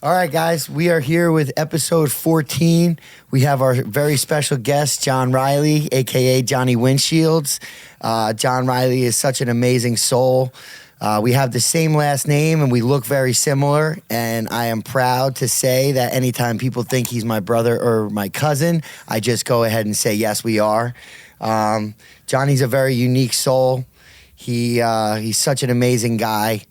All right, guys, we are here with episode 14. We have our very special guest, John Reilly, a.k.a. Johnny Windshields. John Reilly is such an amazing soul. We have the same last name, and we look very similar, and I am proud to say that anytime people think he's my brother or my cousin, I just go ahead and say, yes, we are. Johnny's a very unique soul. He's such an amazing guy.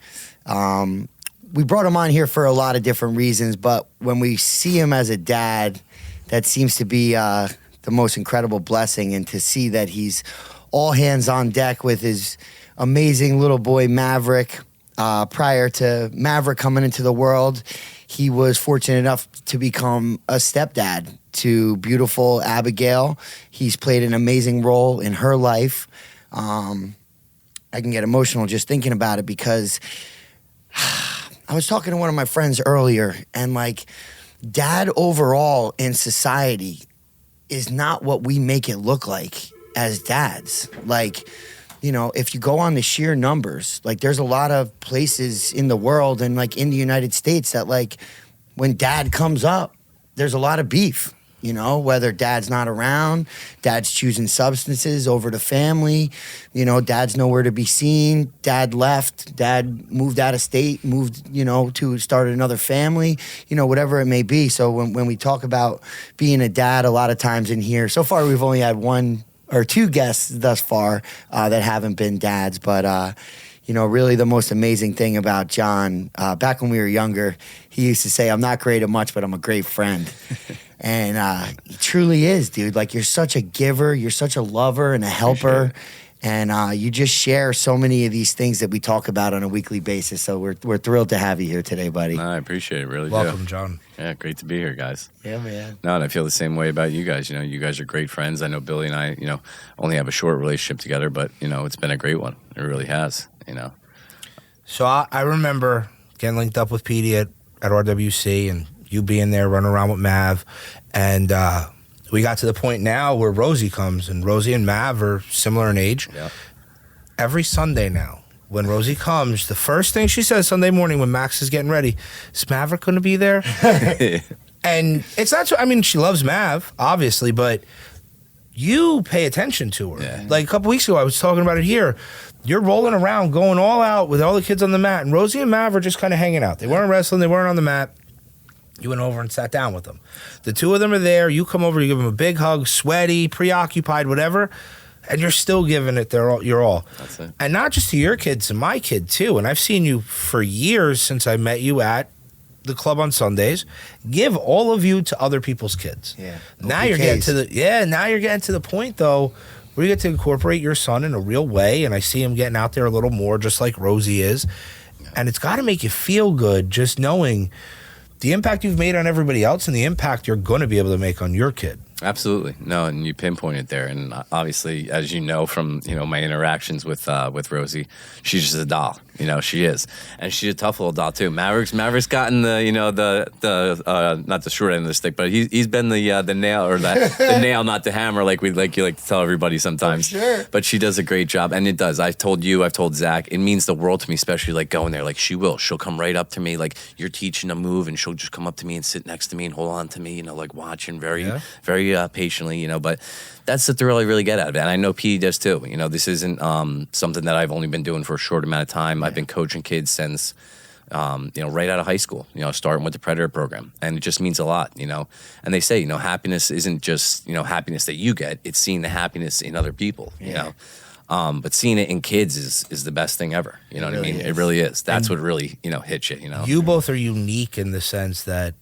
We brought him on here for a lot of different reasons, but when we see him as a dad, that seems to be the most incredible blessing. And to see that he's all hands on deck with his amazing little boy, Maverick. Prior to Maverick coming into the world, he was fortunate enough to become a stepdad to beautiful Abigail. He's played an amazing role in her life. I can get emotional just thinking about it because I was talking to one of my friends earlier, and like, dad overall in society is not what we make it look like as dads. Like, you know, if you go on the sheer numbers, like, there's a lot of places in the world and like in the United States that, like, when dad comes up, there's a lot of beef. You know, whether dad's not around, dad's choosing substances over the family, you know, dad's nowhere to be seen, dad left, dad moved out of state, moved, you know, to start another family, you know, whatever it may be. So when we talk about being a dad, a lot of times in here, so far we've only had one or two guests thus far that haven't been dads, but you know, really the most amazing thing about John, back when we were younger, he used to say, I'm not great at much, but I'm a great friend. And he truly is, dude. Like, you're such a giver, you're such a lover and a helper. And you just share so many of these things that we talk about on a weekly basis. So we're thrilled to have you here today, buddy. No, I appreciate it, really. Welcome, John. Yeah, great to be here, guys. Yeah, man. No, and I feel the same way about you guys. You know, you guys are great friends. I know Billy and I, you know, only have a short relationship together, but, you know, it's been a great one. It really has, you know. So I remember getting linked up with Petey at RWC and you being there running around with Mav. And we got to the point now where Rosie comes, and Rosie and Mav are similar in age. Yeah. Every Sunday now, when Rosie comes, the first thing she says Sunday morning when Max is getting ready, is Maverick going to be there? And it's not, I mean, she loves Mav, obviously, but you pay attention to her. Yeah. Like a couple weeks ago, I was talking about it here. You're rolling around, going all out with all the kids on the mat, and Rosie and Mav are just kind of hanging out. They weren't wrestling, they weren't on the mat. You went over and sat down with them. The two of them are there. You come over, you give them a big hug, sweaty, preoccupied, whatever, and you're still giving it your all. That's it. And not just to your kids, to my kid too. And I've seen you for years since I met you at the club on Sundays. Give all of you to other people's kids. Yeah. Now you're getting to the point though where you get to incorporate your son in a real way. And I see him getting out there a little more, just like Rosie is. And it's got to make you feel good just knowing the impact you've made on everybody else and the impact you're going to be able to make on your kid. Absolutely. No, and you pinpointed there. And obviously, as you know from, you know, my interactions with Rosie, she's just a doll. You know, she is. And she's a tough little doll, too. Maverick's gotten the, you know, the not the short end of the stick, but he's been the nail, or the nail, not the hammer, like you like to tell everybody sometimes. Oh, sure. But she does a great job. And it does. I've told Zach, it means the world to me, especially like going there. Like, she'll come right up to me. Like, you're teaching a move, and she'll just come up to me and sit next to me and hold on to me, you know, like watching very patiently, you know, but that's the thrill I really get out of it. And I know P does too. You know, this isn't something that I've only been doing for a short amount of time. I've been coaching kids since, you know, right out of high school, you know, starting with the Predator program. And it just means a lot, you know. And they say, you know, happiness isn't just, you know, happiness that you get. It's seeing the happiness in other people, you know. But seeing it in kids is the best thing ever. You know what I mean? It really is. That's what really, you know, hits you, you know. You both are unique in the sense that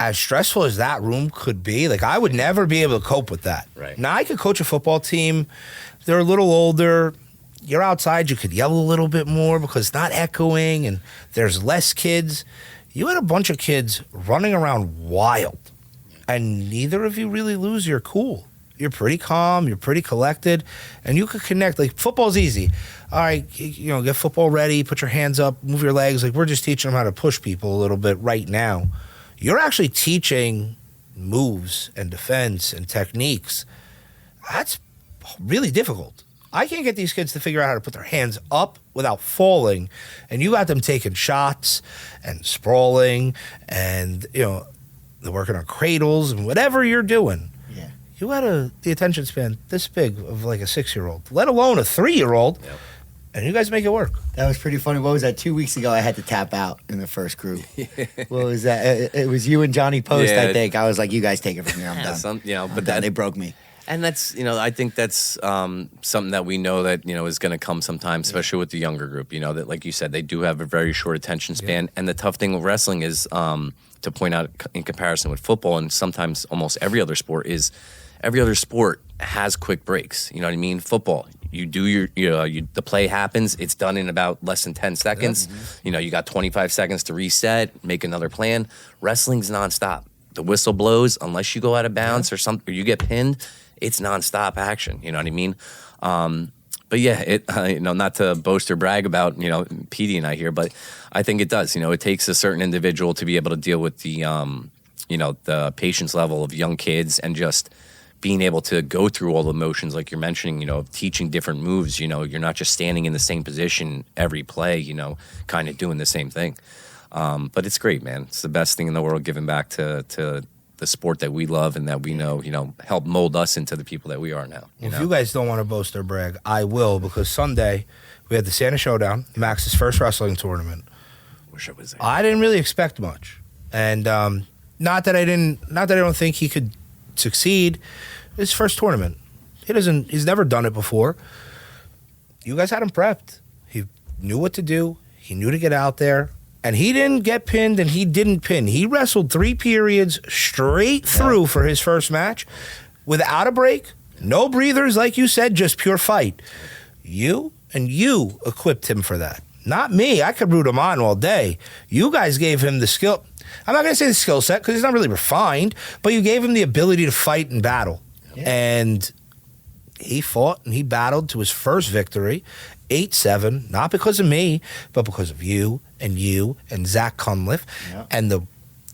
as stressful as that room could be, like, I would never be able to cope with that. Right. Now, I could coach a football team. They're a little older. You're outside. You could yell a little bit more because it's not echoing and there's less kids. You had a bunch of kids running around wild, and neither of you really lose your cool. You're pretty calm. You're pretty collected, and you could connect. Like, football's easy. All right, you know, get football ready, put your hands up, move your legs. Like, we're just teaching them how to push people a little bit right now. You're actually teaching moves and defense and techniques. That's really difficult. I can't get these kids to figure out how to put their hands up without falling. And you got them taking shots and sprawling and, they're working on cradles and whatever you're doing. Yeah. You got the attention span this big of like a 6-year-old, let alone a 3-year-old. Yep. And you guys make it work. That was pretty funny. What was that? 2 weeks ago, I had to tap out in the first group. What was that? It was you and Johnny Post, Yeah. I think. I was like, you guys take it from here. I'm done. But done. They broke me. And that's, I think that's something that we know that, is going to come sometime, especially with the younger group, that, like you said, they do have a very short attention span. Yeah. And the tough thing with wrestling is, to point out in comparison with football and sometimes almost every other sport has quick breaks. You know what I mean? Football, you do the play happens. It's done in about less than 10 seconds. Yeah. Mm-hmm. You got 25 seconds to reset, make another plan. Wrestling's nonstop. The whistle blows, unless you go out of bounds or you get pinned, it's nonstop action. You know what I mean? But yeah, not to boast or brag about, Petey and I here, but I think it does. It takes a certain individual to be able to deal with the, the patience level of young kids and just being able to go through all the motions like you're mentioning, teaching different moves. You're not just standing in the same position every play, kind of doing the same thing. But it's great, man. It's the best thing in the world, giving back to the sport that we love and that we know, help mold us into the people that we are now. If you guys don't want to boast or brag, I will, because Sunday we had the Santa Showdown, Max's first wrestling tournament. Wish I was there. I didn't really expect much, and not that I don't think he could succeed. His first tournament, he's never done it before. You guys had him prepped. He knew what to do. He knew to get out there. And he didn't get pinned, and he didn't pin. He wrestled 3 periods straight through for his first match without a break, no breathers, like you said, just pure fight. You equipped him for that. Not me. I could root him on all day. You guys gave him the skill. I'm not going to say the skill set because he's not really refined, but you gave him the ability to fight and battle. Yeah. And he fought and he battled to his first victory, 8-7, not because of me, but because of you and Zach Cunliffe and the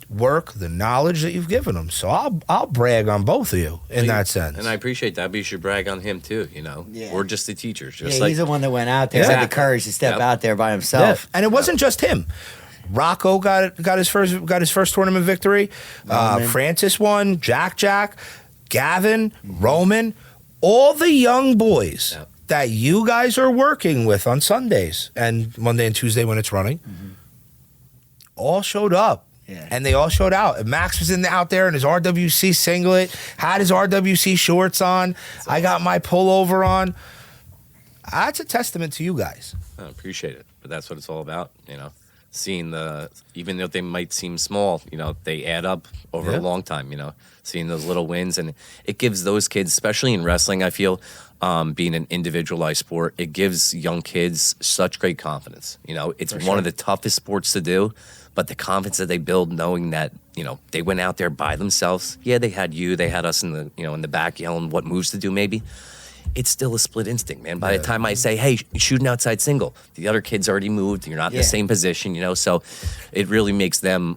work, the knowledge that you've given him. So I'll brag on both of you in that sense. And I appreciate that, but you should brag on him too, Yeah. We're just the teachers. He's the one that went out there, had the courage to step out there by himself. Yeah. And it wasn't just him. Rocco got his first tournament victory. Francis won, Jack, Gavin, Roman, all the young boys that you guys are working with on Sundays and Monday and Tuesday when it's running, all showed up. Yeah. And they all showed out. And Max was out there in his RWC singlet, had his RWC shorts on. I got my pullover on. That's a testament to you guys. I appreciate it. But that's what it's all about, Seeing even though they might seem small, they add up over a long time, seeing those little wins. And it gives those kids, especially in wrestling, I feel, being an individualized sport, it gives young kids such great confidence. It's one of the toughest sports to do, but the confidence that they build knowing that, they went out there by themselves. Yeah, they had us in the, in the back yelling what moves to do maybe. It's still a split instinct, man. By the time I say, hey, shoot an outside single, the other kid's already moved. You're not in the same position, So it really makes them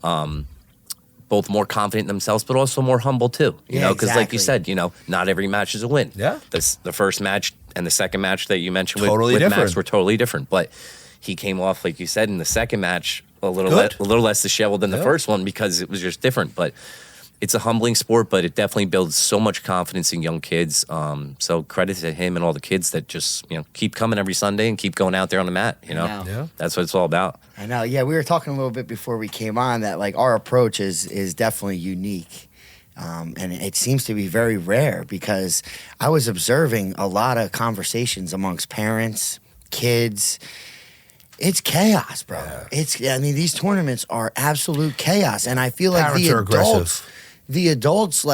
both more confident in themselves, but also more humble too. Because like you said, not every match is a win. Yeah. The first match and the second match that you mentioned with Max were totally different. But he came off, like you said, in the second match a little less disheveled than the first one because it was just different. But it's a humbling sport, but it definitely builds so much confidence in young kids. So credit to him and all the kids that just keep coming every Sunday and keep going out there on the mat. That's what it's all about. I know. Yeah, we were talking a little bit before we came on that our approach is definitely unique, and it seems to be very rare because I was observing a lot of conversations amongst parents, kids. It's chaos, bro. Yeah. These tournaments are absolute chaos, and I feel like the adults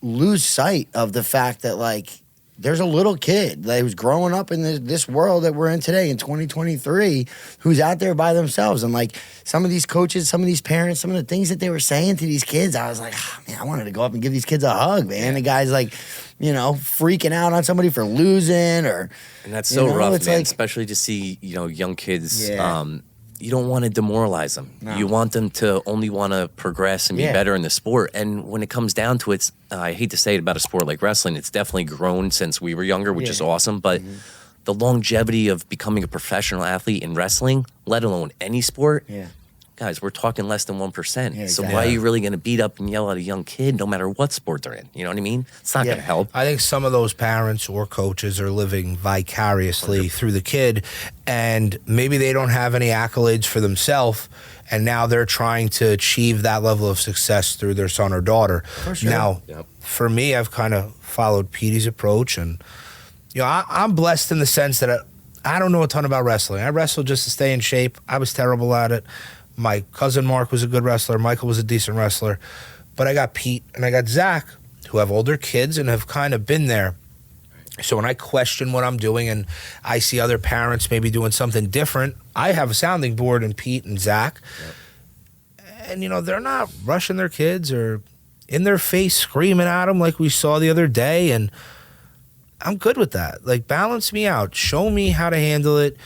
lose sight of the fact that there's a little kid who's growing up in this world that we're in today in 2023 who's out there by themselves. And some of these coaches, some of these parents, some of the things that they were saying to these kids, I was like, man, I wanted to go up and give these kids a hug, man. The guy's freaking out on somebody for losing and that's so rough, man. Especially to see, young kids, you don't want to demoralize them. No. You want them to only want to progress and be better in the sport. And when it comes down to it, I hate to say it about a sport like wrestling, it's definitely grown since we were younger, which is awesome. But the longevity of becoming a professional athlete in wrestling, let alone any sport, guys, we're talking less than 1%. Yeah, so exactly. why are you really going to beat up and yell at a young kid no matter what sport they're in? You know what I mean? It's not going to help. I think some of those parents or coaches are living vicariously through the kid, and maybe they don't have any accolades for themselves, and now they're trying to achieve that level of success through their son or daughter. For sure. Now, for me, I've kind of followed Petey's approach, and I'm blessed in the sense that I don't know a ton about wrestling. I wrestled just to stay in shape. I was terrible at it. My cousin Mark was a good wrestler. Michael was a decent wrestler. But I got Pete and I got Zach, who have older kids and have kind of been there. So when I question what I'm doing and I see other parents maybe doing something different, I have a sounding board in Pete and Zach. And, they're not rushing their kids or in their face screaming at them like we saw the other day. And I'm good with that. Like, balance me out. Show me how to handle it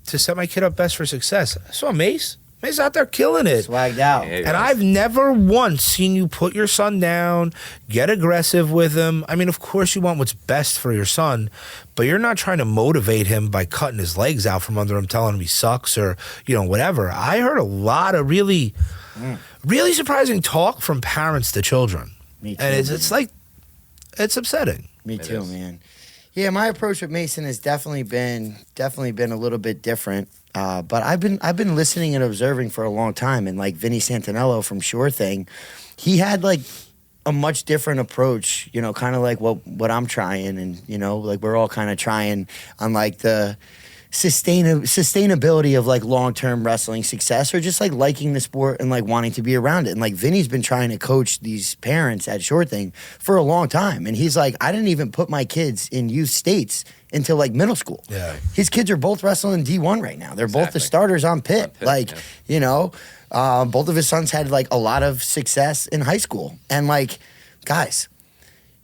to set my kid up best for success. I saw Mace. Mace's out there killing it. Swagged out. And I've never once seen you put your son down, get aggressive with him. I mean, of course you want what's best for your son, but you're not trying to motivate him by cutting his legs out from under him, telling him he sucks or, whatever. I heard a lot of really surprising talk from parents to children. Me too. And it's like, it's upsetting. Me too, man. Yeah, my approach with Mason has definitely been a little bit different. But I've been listening and observing for a long time, and like Vinny Santinello from Sure Thing, he had like a much different approach, kind of like what I'm trying, and like we're all kind of trying on like the sustainability of like long-term wrestling success, or just like liking the sport and like wanting to be around it. And like Vinny's been trying to coach these parents at Sure Thing for a long time, and he's like, I didn't even put my kids in youth states until like middle school. Yeah, his kids are both wrestling in D1 right now. They're both the starters on Pitt. Both of his sons had like a lot of success in high school. And like, guys,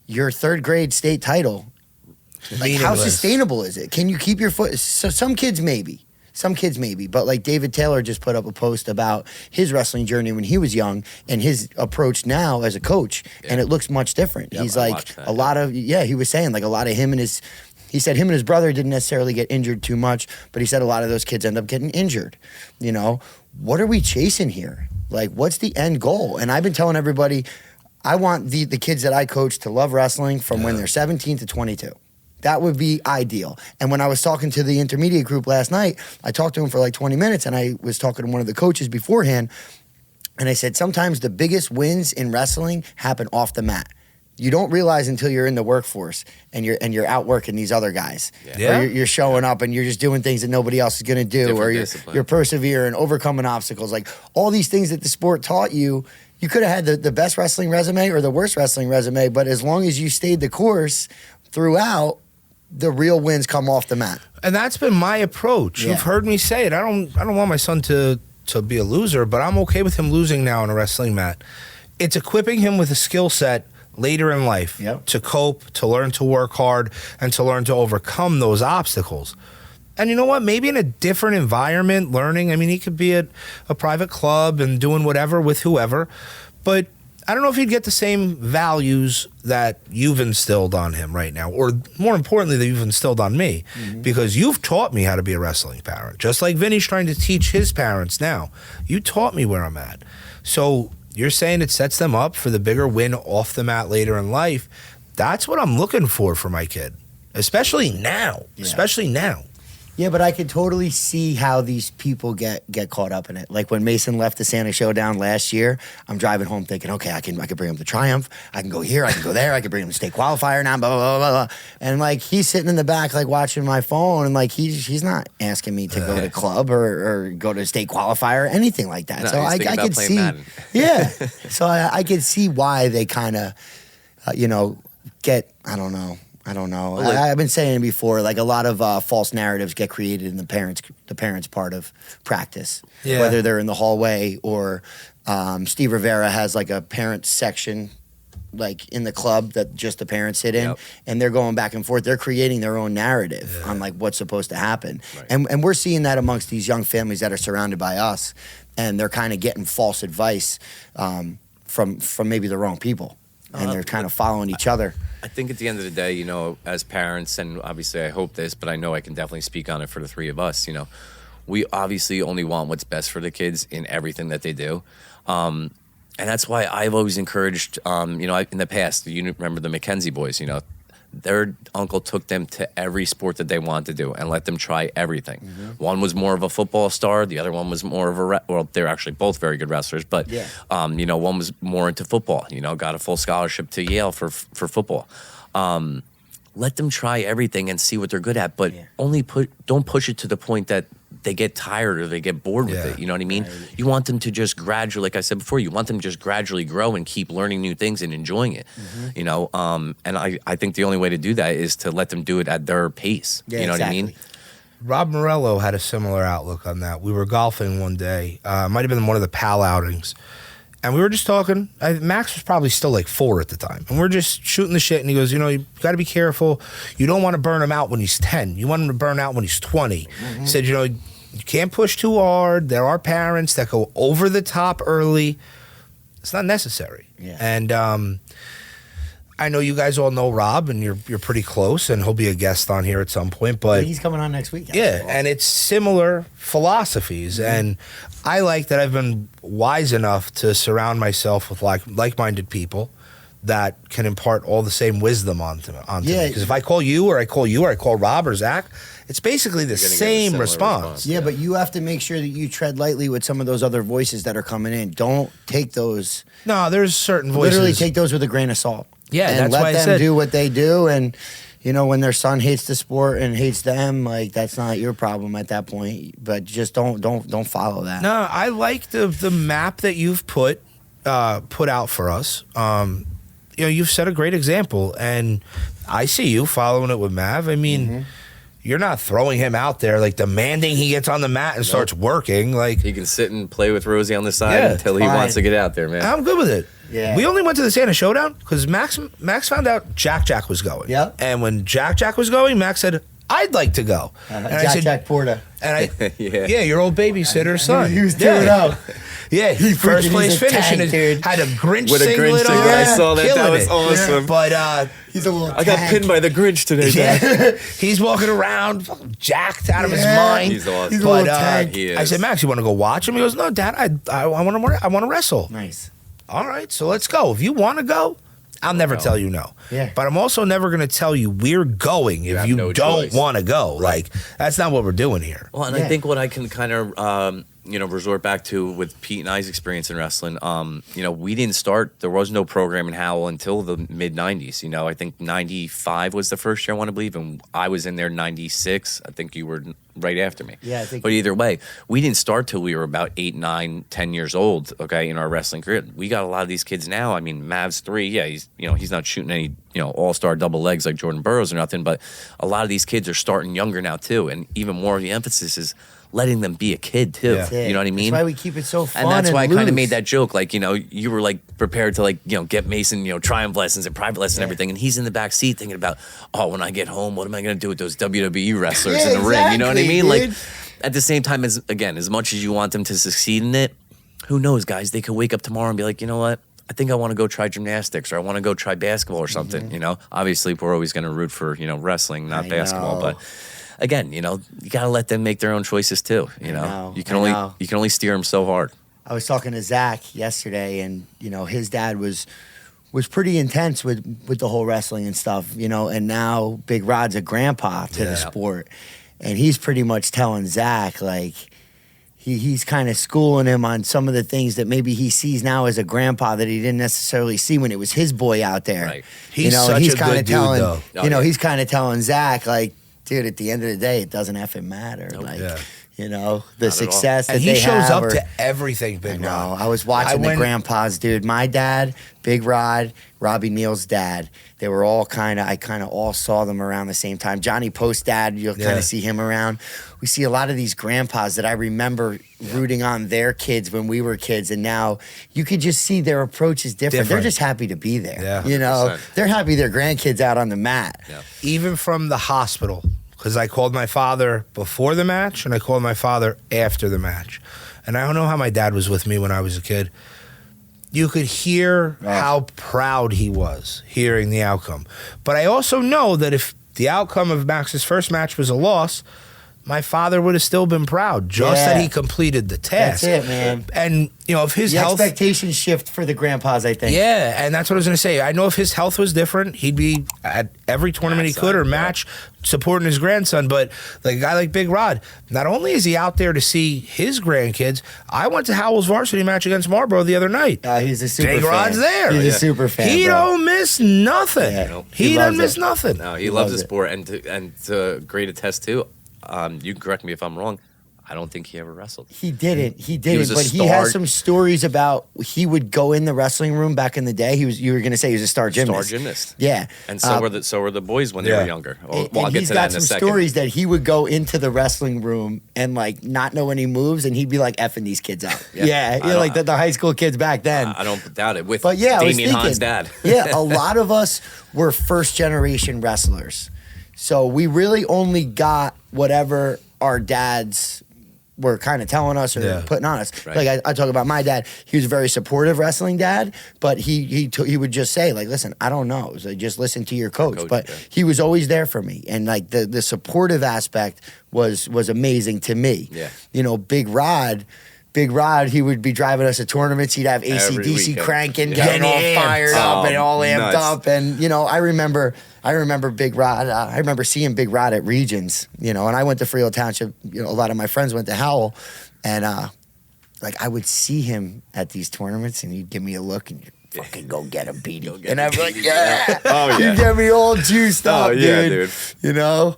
your third grade state title, like, how sustainable is it? Can you keep your foot? So some kids maybe, but like David Taylor just put up a post about his wrestling journey when he was young and his approach now as a coach, and it looks much different. He's like he was saying like a lot of him and his. He said him and his brother didn't necessarily get injured too much, but he said a lot of those kids end up getting injured. What are we chasing here? Like, what's the end goal? And I've been telling everybody, I want the kids that I coach to love wrestling from when they're 17 to 22. That would be ideal. And when I was talking to the intermediate group last night, I talked to him for like 20 minutes, and I was talking to one of the coaches beforehand, and I said, sometimes the biggest wins in wrestling happen off the mat. You don't realize until you're in the workforce and you're out working these other guys. Or you're showing up and you're just doing things that nobody else is going to do. Different or you're persevering, overcoming obstacles. Like all these things that the sport taught you, you could have had the best wrestling resume or the worst wrestling resume, but as long as you stayed the course throughout, the real wins come off the mat. And that's been my approach. You've heard me say it. I don't want my son to be a loser, but I'm okay with him losing now on a wrestling mat. It's equipping him with a skill set later in life to cope, to learn to work hard, and to learn to overcome those obstacles. And you know what? Maybe in a different environment, learning. I mean, he could be at a private club and doing whatever with whoever, but I don't know if he'd get the same values that you've instilled on him right now, or more importantly, that you've instilled on me, because you've taught me how to be a wrestling parent, just like Vinny's trying to teach his parents now. You taught me where I'm at. So you're saying it sets them up for the bigger win off the mat later in life. That's what I'm looking for my kid, especially now. Yeah, but I could totally see how these people get caught up in it. Like when Mason left the Santa Showdown last year, I'm driving home thinking, okay, I can bring him to Triumph. I can go here, I can go there, I can bring him to state qualifier now, blah, blah, blah, blah. And like he's sitting in the back like watching my phone, and like he's not asking me to go to club or go to state qualifier or anything like that. No, so I could see, so I could see why they kind of, get, I don't know. Well, I've been saying it before, like a lot of false narratives get created in the parents' part of practice, whether they're in the hallway or Steve Rivera has like a parent section like in the club that just the parents sit in, Yep. and they're going back and forth. They're creating their own narrative on like what's supposed to happen, Right. and we're seeing that amongst these young families that are surrounded by us, and they're kind of getting false advice from maybe the wrong people, and they're kind of following each other. I think at the end of the day, you know, as parents, and obviously I hope this, but I know I can definitely speak on it for the three of us, you know, we obviously only want what's best for the kids in everything that they do. And that's why I've always encouraged, you know, in the past, you remember the McKenzie boys, you know, their uncle took them to every sport that they wanted to do and let them try everything. One was more of a football star. The other one was more of a, well, they're actually both very good wrestlers, but, you know, one was more into football, you know, got a full scholarship to Yale for football. Let them try everything and see what they're good at, but don't push it to the point that they get tired or they get bored with it. You know what I mean? Right. You want them to just gradually, like I said before, you want them to just gradually grow and keep learning new things and enjoying it. You know, and I think the only way to do that is to let them do it at their pace. Yeah, you know exactly. what I mean? Rob Morello had a similar outlook on that. We were golfing one day. Might have been one of the PAL outings. And we were just talking. Max was probably still like 4 at the time. And we're just shooting the shit. And he goes, you know, you got to be careful. You don't want to burn him out when he's 10. You want him to burn out when he's 20. He said, you know, you can't push too hard. There are parents that go over the top early. It's not necessary. Yeah. And I know you guys all know Rob, and you're pretty close, and he'll be a guest on here at some point. But He's coming on next week. yeah, and it's similar philosophies, and I like that I've been wise enough to surround myself with like-minded people that can impart all the same wisdom onto me. Because if I call you, or I call Rob or Zach, it's basically the same response. Yeah, but you have to make sure that you tread lightly with some of those other voices that are coming in. Don't take those. No, there's certain voices. Literally take those with a grain of salt. Yeah, and that's let why I them said do what they do. And you know, when their son hates the sport and hates them, like that's not your problem at that point. But just don't follow that. No, I like the map that you've put out for us. You know, you've set a great example, and I see you following it with Mav. I mean, you're not throwing him out there like demanding he gets on the mat and starts working. Like He can sit and play with Rosie on the side until he fine. wants to get out there, man. I'm good with it. Yeah. We only went to the Santa Showdown because Max found out Jack was going. Yep. And when Jack was going, Max said, I'd like to go. And I said, Jack Porta. And I, Yeah. your old babysitter's son. He was tearing up. Yeah, he first freaking- place he's a finish tank, and dude. had a Grinch With a singlet Grinch on. singlet. I saw that. That Killing was it. awesome. But He's a little. I got tank. pinned by the Grinch today, Dad. yeah, he's walking around fucking jacked out of his mind. He's awesome. He's a But little tank. He is. I said, Max, you want to go watch him? He goes, no, Dad, I want to wrestle. Nice. All right, so let's go. If you want to go, I'll never tell you no. Yeah. But I'm also never going to tell you we're going if have you no don't choice. want to go. Like, that's not what we're doing here. Well, and Yeah. I think what I can kind of, you know, resort back to with Pete and I's experience in wrestling, you know, we didn't start, there was no program in Howell until the mid-'90s. You know, I think 95 was the first year, I want to believe, and I was in there 96. I think you were right after me. Yeah, I think. But either way, we didn't start till we were about 8, 9, 10 years old, okay, in our wrestling career. We got a lot of these kids now. I mean, Mav's 3, yeah, he's not shooting any, you know, all-star double legs like Jordan Burroughs or nothing, but a lot of these kids are starting younger now too, and even more of the emphasis is letting them be a kid too. Yeah. You know what I mean? That's why we keep it so fun. And that's why I kind of loose. made that joke. Like, you know, you were like prepared to like, you know, get Mason, you know, triumph lessons and private lessons and everything. And he's in the back seat thinking about, oh, when I get home, what am I going to do with those WWE wrestlers Yeah, in the ring? You know what I exactly, mean? Like, dude. at the same time, as much as you want them to succeed in it, who knows, guys? They could wake up tomorrow and be like, you know what? I think I want to go try gymnastics, or I want to go try basketball or something. You know, obviously we're always going to root for, you know, wrestling, not I basketball, know. but again, you know, you got to let them make their own choices too. You know, know, you can I only know. you can only steer them so hard. I was talking to Zach yesterday, and you know his dad was pretty intense with the whole wrestling and stuff, you know. And now Big Rod's a grandpa to the sport, and he's pretty much telling Zach like he's kind of schooling him on some of the things that maybe he sees now as a grandpa that he didn't necessarily see when it was his boy out there. Right. He's you know, such and he's a kind good of dude, telling though. he's kind of telling Zach like, dude, at the end of the day, it doesn't effing matter. Like, Yeah. the Not at all. success that And they he shows have. up to everything, I Big know. Rod. I was watching the went- grandpas, dude. My dad, Big Rod, Robbie Neal's dad. They were all I kind of all saw them around the same time. Johnny Post's dad, you'll kind Yeah. of see him around. We see a lot of these grandpas that I remember rooting on their kids when we were kids, and now you could just see their approach is different. They're Different. just happy to be there. Yeah. You know, 100%. they're happy their grandkids out on the mat. Yeah. Even from the hospital, because I called my father before the match and I called my father after the match. And I don't know how my dad was with me when I was a kid. You could hear how proud he was hearing the outcome. But I also know that if the outcome of Max's first match was a loss, my father would have still been proud, just Yeah. that he completed the task. That's it, man. And, if his The health... expectations shift for the grandpas, I think. Yeah, and that's what I was going to say. I know if his health was different, he'd be at every tournament he could or match supporting his grandson. But like a guy like Big Rod, not only is he out there to see his grandkids, I went to Howell's varsity match against Marlboro the other night. He's a super Big fan. Rod's there. He's Yeah. a super fan. He bro. don't miss nothing. Yeah. Nope. He He doesn't loves miss it. nothing. No, he loves loves the it. sport, and to great attest too. You can correct me if I'm wrong. I don't think he ever wrestled. He didn't. He was didn't. a But he star. has some stories about he would go in the wrestling room back in the day. You were going to say he was a star gymnast. Star gymnast. Yeah. And so were the boys when they yeah. were younger. Well, And I'll get he's to got that in a some second. stories that he would go into the wrestling room and like not know any moves, and he'd be like effing these kids out. Yeah. I like don't- the high school kids back then. I don't doubt it. With But yeah, I was Damien thinking, Hahn's dad. yeah, a lot of us were first generation wrestlers, so we really only got whatever our dads were kind of telling us or Yeah. putting on us. Right. Like I talk about my dad, he was a very supportive wrestling dad, but he would just say like, "Listen, I don't know, so just listen to your coach." But yeah. he was always there for me, and like the supportive aspect was amazing to me. Yeah. Big Rod. Big Rod, he would be driving us to tournaments. He'd have Every AC/DC weekend. cranking, Yeah. getting all Getting fired amped. up and Oh, all amped nuts. up. And I remember Big Rod. I remember seeing Big Rod at Regions. And I went to Freehold Township. A lot of my friends went to Howell, and like I would see him at these tournaments, and he'd give me a look and. Fucking go get him, Beatty. And I'm like, yeah. Oh, yeah. You get me all juiced up, Oh, yeah, dude. dude. Oh.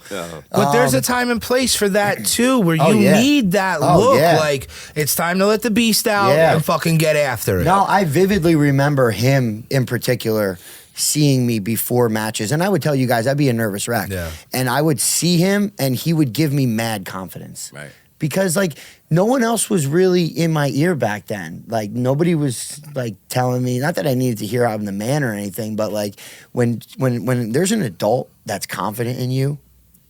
But there's a time and place for that too, where Oh, you yeah. need that Oh, look. yeah. Like it's time to let the beast out Yeah. and fucking get after it. No, I vividly remember him in particular seeing me before matches. And I would tell you guys, I'd be a nervous wreck. Yeah. And I would see him and he would give me mad confidence. Right. Because like no one else was really in my ear back then. Like nobody was like telling me, not that I needed to hear I'm the man or anything, but like when there's an adult that's confident in you,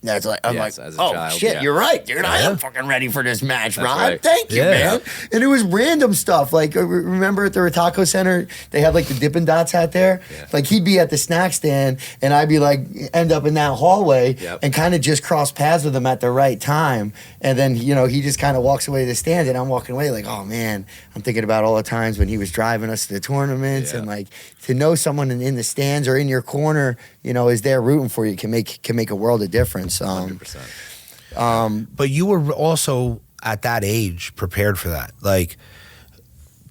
that's like I'm Yes, like, as a oh child, shit, yeah. you're right, dude. I am fucking ready for this match, That's Rod. right. Thank you, Yeah. man. And it was random stuff. Like remember at the Rataco Center, they had like the Dippin' Dots hat there. Yeah. Like he'd be at the snack stand, and I'd be like end up in that hallway Yep. and kind of just cross paths with him at the right time. And then he just kind of walks away to the stand, and I'm walking away like, oh man, I'm thinking about all the times when he was driving us to the tournaments, Yeah. and like to know someone in the stands or in your corner, is there rooting for you can make a world of difference. 100%. But you were also at that age prepared for that. Like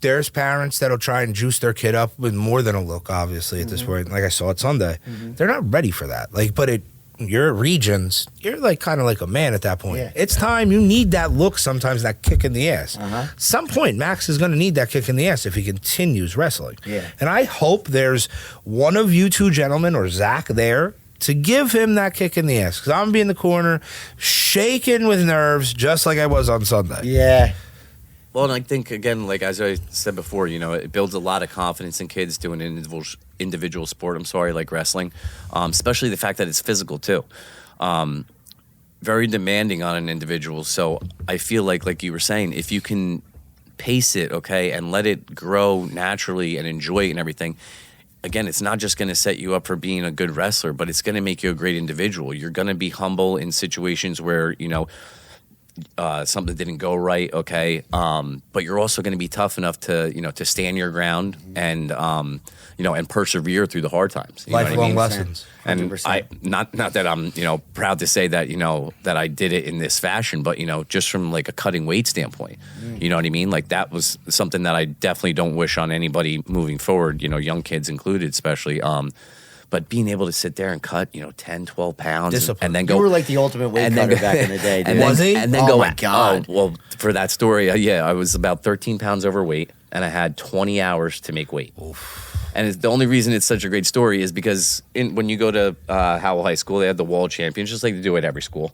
there's parents that'll try and juice their kid up with more than a look, obviously, at this point. Like I saw it Sunday. They're not ready for that. Like, but you're at Regions, you're like kind of like a man at that point. Yeah. It's time. You need that look sometimes, that kick in the ass. Some point, Max is going to need that kick in the ass if he continues wrestling. Yeah. And I hope there's one of you two gentlemen or Zach there to give him that kick in the ass. Because I'm going to be in the corner shaking with nerves just like I was on Sunday. Yeah. Well, and I think, again, like as I said before, it builds a lot of confidence in kids doing an individual sport, like wrestling, especially the fact that it's physical, too. Very demanding on an individual. So I feel like you were saying, if you can pace it, okay, and let it grow naturally and enjoy it and everything, again, it's not just going to set you up for being a good wrestler, but it's going to make you a great individual. You're going to be humble in situations where, something didn't go right, okay? But you're also going to be tough enough to stand your ground and, and persevere through the hard times. You know what I Lifelong mean? lessons. And 100%. I not that I'm proud to say that that I did it in this fashion, but just from like a cutting weight standpoint, you know what I mean? Like that was something that I definitely don't wish on anybody moving forward, young kids included, especially. But being able to sit there and cut, 10, 12 pounds Discipline. and then You go. were like the ultimate weight cutter back in the day, dude. And then, Was he? And then Oh go, my God. oh, well, for that story, I was about 13 pounds overweight and I had 20 hours to make weight. And the only reason it's such a great story is because when you go to Howell High School, they have the Wall Champions, just like they do at every school.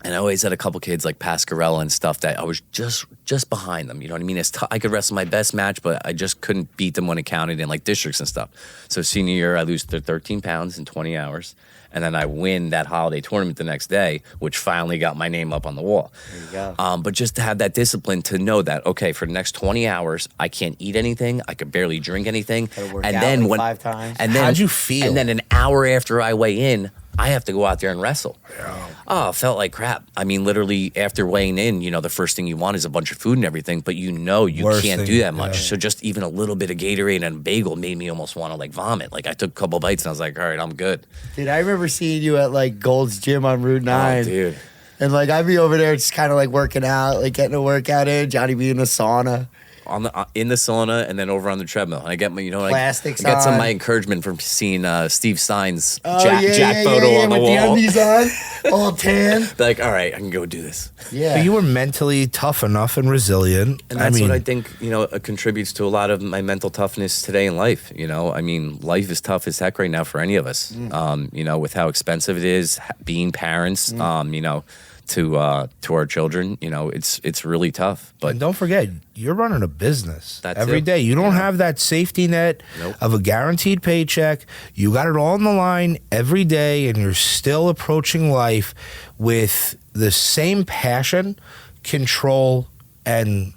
And I always had a couple kids like Pascarella and stuff that I was just behind them. You know what I mean? I could wrestle my best match, but I just couldn't beat them when it counted in like districts and stuff. So senior year, I lose 13 pounds in 20 hours. And then I win that holiday tournament the next day, which finally got my name up on the wall. There you go. But just to have that discipline to know that, okay, for the next 20 hours, I can't eat anything. I could barely drink anything. Gotta work And out then like 5 times. And then, How'd you feel? And then an hour after I weigh in, I have to go out there and wrestle. Yeah. Oh, it felt like crap. I mean, literally after weighing in, the first thing you want is a bunch of food and everything, but you Worst can't thing, do that much. yeah. So just even a little bit of Gatorade and a bagel made me almost want to like vomit. Like I took a couple bites and I was like, all right, I'm good. Dude, I remember seeing you at like Gold's Gym on Route 9. Oh, dude. And like I'd be over there just kind of like working out, like getting a workout in. Johnny be in the sauna. In the sauna and then over on the treadmill. And I get my, Plastics I got some of on. my encouragement from seeing Steve Stein's Oh, Jack photo on the with wall. the undies on, all tan. Like, all right, I can go do this. Yeah. But you were mentally tough enough and resilient. And that's what I think, contributes to a lot of my mental toughness today in life. I mean, life is tough as heck right now for any of us. With how expensive it is, being parents, to our children, it's really tough. But And don't forget, you're running a business That's every it. day. You don't have that safety net Nope. of a guaranteed paycheck. You got it all on the line every day, and you're still approaching life with the same passion, control, and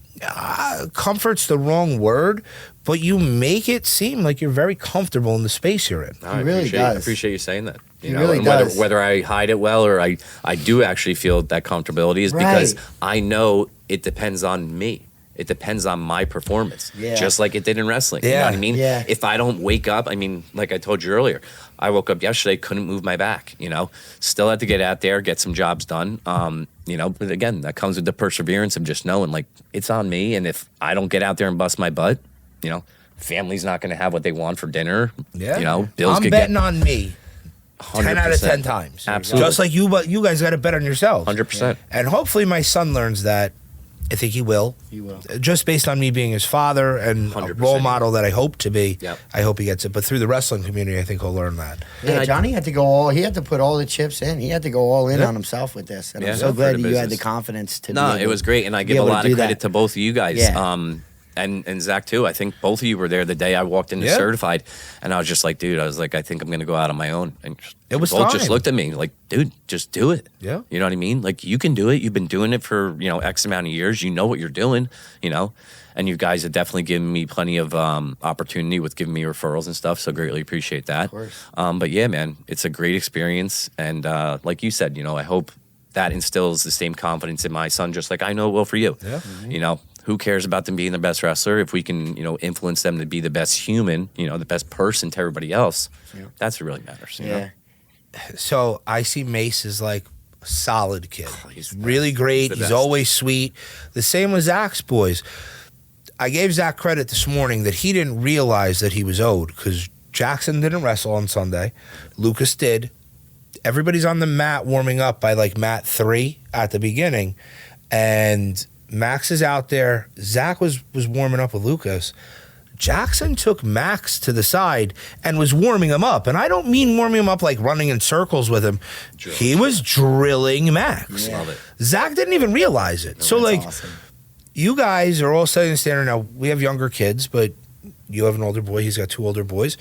comfort's the wrong word, but you make it seem like you're very comfortable in the space you're in. I really appreciate, does. I appreciate you saying that. He really and does. whether I hide it well or I do actually feel that comfortability is because Right. I know it depends on me. It depends on my performance, Yeah. just like it did in wrestling. You know Yeah. what I mean? Yeah. If I don't wake up, I mean, like I told you earlier, I woke up yesterday, couldn't move my back, still had to get out there, get some jobs done. But again, that comes with the perseverance of just knowing like it's on me. And if I don't get out there and bust my butt, family's not going to have what they want for dinner. Yeah. Bills I'm could betting get on me 10 out of 10 100%. times. Absolutely. Just like you, but you guys got to bet on yourselves. 100%. And hopefully my son learns that. I think he will. He will. Just based on me being his father and a 100%. role model that I hope to be. Yep. I hope he gets it. But through the wrestling community, I think he'll learn that. Yeah, Johnny had to he had to put all the chips in. He had to go all in Yeah. on himself with this. And Yeah, I'm so for glad the that you had the business. confidence to No, be it able- was great, and I be give a able to lot do of credit that. to both of you guys. Yeah. And Zach too. I think both of you were there the day I walked into Yeah. certified, and I was just like, dude, I think I'm gonna go out on my own. And It was both just time. looked at me like, dude, just do it. Yeah. You know what I mean? Like you can do it. You've been doing it for X amount of years. You know what you're doing. And you guys have definitely given me plenty of opportunity with giving me referrals and stuff. So greatly appreciate that. Of course. But yeah, man, it's a great experience, and like you said, I hope that instills the same confidence in my son, just like I know it will for you. Yeah. Who cares about them being the best wrestler? If we can, influence them to be the best human, the best person to everybody else, that's what really matters. You know? Yeah. So I see Mace as like a solid kid. He's He's the really best. great. He's the He's best. always sweet. The same with Zach's boys. I gave Zach credit this morning that he didn't realize that he was owed because Jackson didn't wrestle on Sunday. Lucas did. Everybody's on the mat warming up by like mat 3 at the beginning. And Max is out there. Zach was warming up with Lucas. Jackson took Max to the side and was warming him up. And I don't mean warming him up like running in circles with him. He was drilling Max. Love it. Zach didn't even realize it. So, That's like, awesome. you guys are all setting the standard. Now, we have younger kids, but you have an older boy. He's got 2 older boys.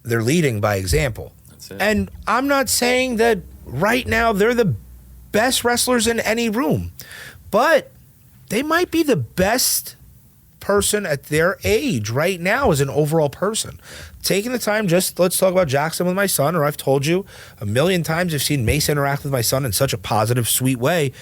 They're leading by example. That's it. And I'm not saying that right now they're the best wrestlers in any room, but they might be the best person at their age right now as an overall person. Taking the time, just let's talk about Jackson with my son, or I've told you a million times I've seen Mace interact with my son in such a positive, sweet way.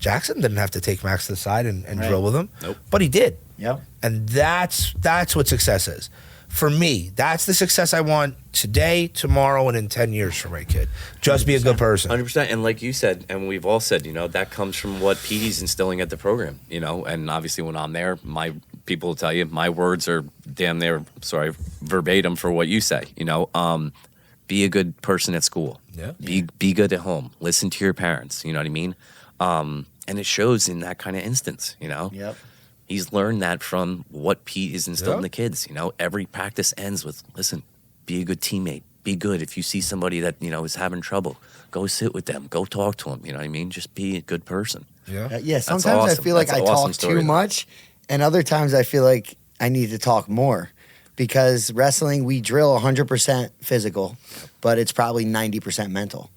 Jackson didn't have to take Max to the side and Right. drill with him, Nope. but he did. Yep. And that's what success is. For me, that's the success I want today, tomorrow, and in 10 years for my kid. Just be a good person. 100%. And like you said, and we've all said, that comes from what Petey's instilling at the program, and obviously when I'm there, my people will tell you my words are damn near, sorry, verbatim for what you say. Be a good person at school. Yeah. Be good at home. Listen to your parents. You know what I mean? And it shows in that kind of instance. Yep. He's learned that from what Pete is instilled in the kids. Every practice ends with, listen, be a good teammate. Be good. If you see somebody that, is having trouble, go sit with them. Go talk to them. You know what I mean? Just be a good person. Yeah. Yeah, sometimes I feel like I talk too much, and other times I feel like I need to talk more. Because wrestling, we drill 100% physical, but it's probably 90% mental.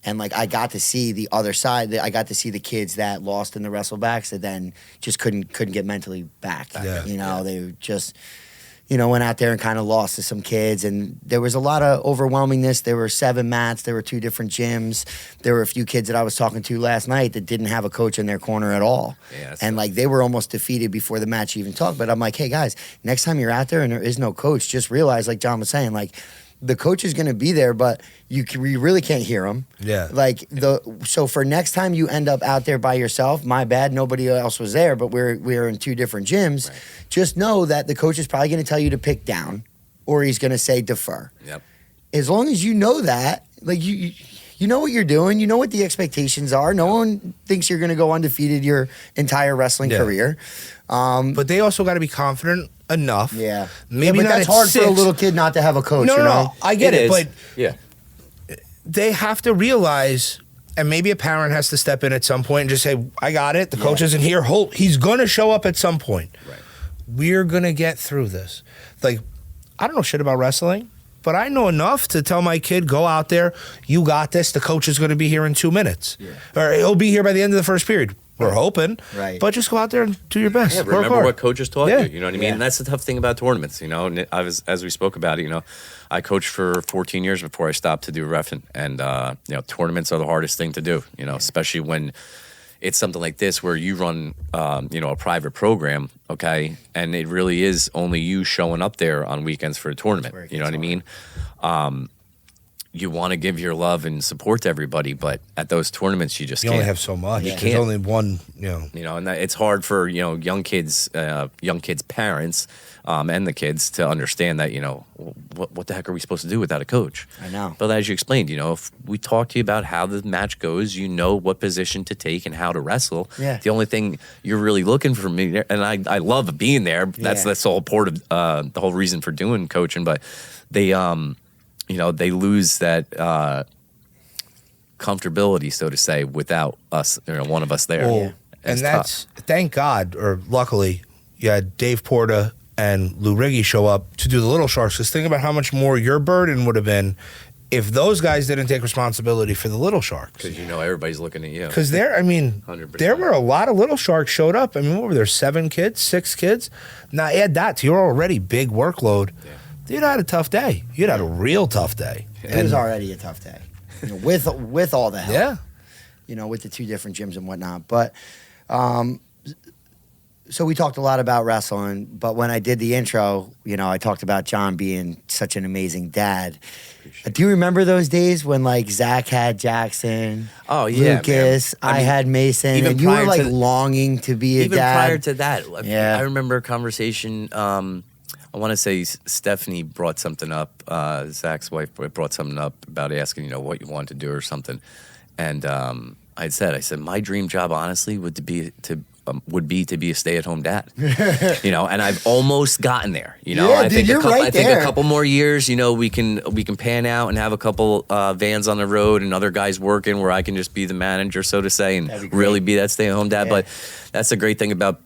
And like I got to see the other side. I got to see the kids that lost in the wrestlebacks that then just couldn't get mentally back. Yeah. They just went out there and kind of lost to some kids. And there was a lot of overwhelmingness. There were 7 mats. There were 2 different gyms. There were a few kids that I was talking to last night that didn't have a coach in their corner at all. Yeah, and like they were almost defeated before the match even talked. But I'm like, hey guys, next time you're out there and there is no coach, just realize, like John was saying, like the coach is going to be there, but you really can't hear him. Yeah. So for next time you end up out there by yourself, my bad, nobody else was there, but we're in 2 different gyms. Right. Just know that the coach is probably going to tell you to pick down, or he's going to say defer. Yep. As long as you know that, like you know what you're doing, you know what the expectations are. No one thinks you're going to go undefeated your entire wrestling career. But they also got to be confident enough. Yeah. Maybe but not that's at hard 6. for a little kid not to have a coach. No, I get it, but yeah, they have to realize, and maybe a parent has to step in at some point and just say, I got it. The coach isn't here. He's going to show up at some point. Right. We're going to get through this. Like, I don't know shit about wrestling, but I know enough to tell my kid, go out there. You got this. The coach is going to be here in 2 minutes. Yeah. Or he'll be here by the end of the first period. We're hoping. Right. But just go out there and do your best. Yeah, Work remember hard. what coaches taught you. You know what I mean? Yeah. And that's the tough thing about tournaments. And as we spoke about it, I coached for 14 years before I stopped to do reffing. And, tournaments are the hardest thing to do, especially when it's something like this where you run, a private program, okay? And it really is only you showing up there on weekends for a tournament. You know what I mean? You want to give your love and support to everybody, but at those tournaments, you just You can't. only have so much. You There's can't. only one, And it's hard for young kids' parents and the kids to understand that what the heck are we supposed to do without a coach? I know. But as you explained, if we talk to you about how the match goes, you know what position to take and how to wrestle. Yeah. The only thing you're really looking for me, and I love being there. That's the whole part of the whole reason for doing coaching. But they they lose that comfortability, so to say, without us, one of us there. Well, and that's thank God, or luckily, you had Dave Porta and Lou Riggy show up to do the Little Sharks. Because think about how much more your burden would have been if those guys didn't take responsibility for the Little Sharks. Because everybody's looking at you. Because there were a lot of Little Sharks showed up. I mean, what were there, 7 kids, 6 kids? Now add that to your already big workload. Yeah. You'd had a tough day. You'd had a real tough day. It was already a tough day, with all the help. Yeah. With the 2 different gyms and whatnot. But so we talked a lot about wrestling. But when I did the intro, I talked about John being such an amazing dad. Do you remember those days when like Zach had Jackson? Oh yeah, Lucas. I had Mason, even and you were prior like to- lung to be a Even dad. prior to that, Yeah. I remember a conversation. I want to say Stephanie brought something up. Zach's wife brought something up about asking, what you want to do or something. And I said, my dream job, honestly, would be to be a stay-at-home dad. And I've almost gotten there. I think I think a couple more years, we can pan out and have a couple vans on the road and other guys working where I can just be the manager, so to say, and really be that stay-at-home dad. Yeah. But that's the great thing about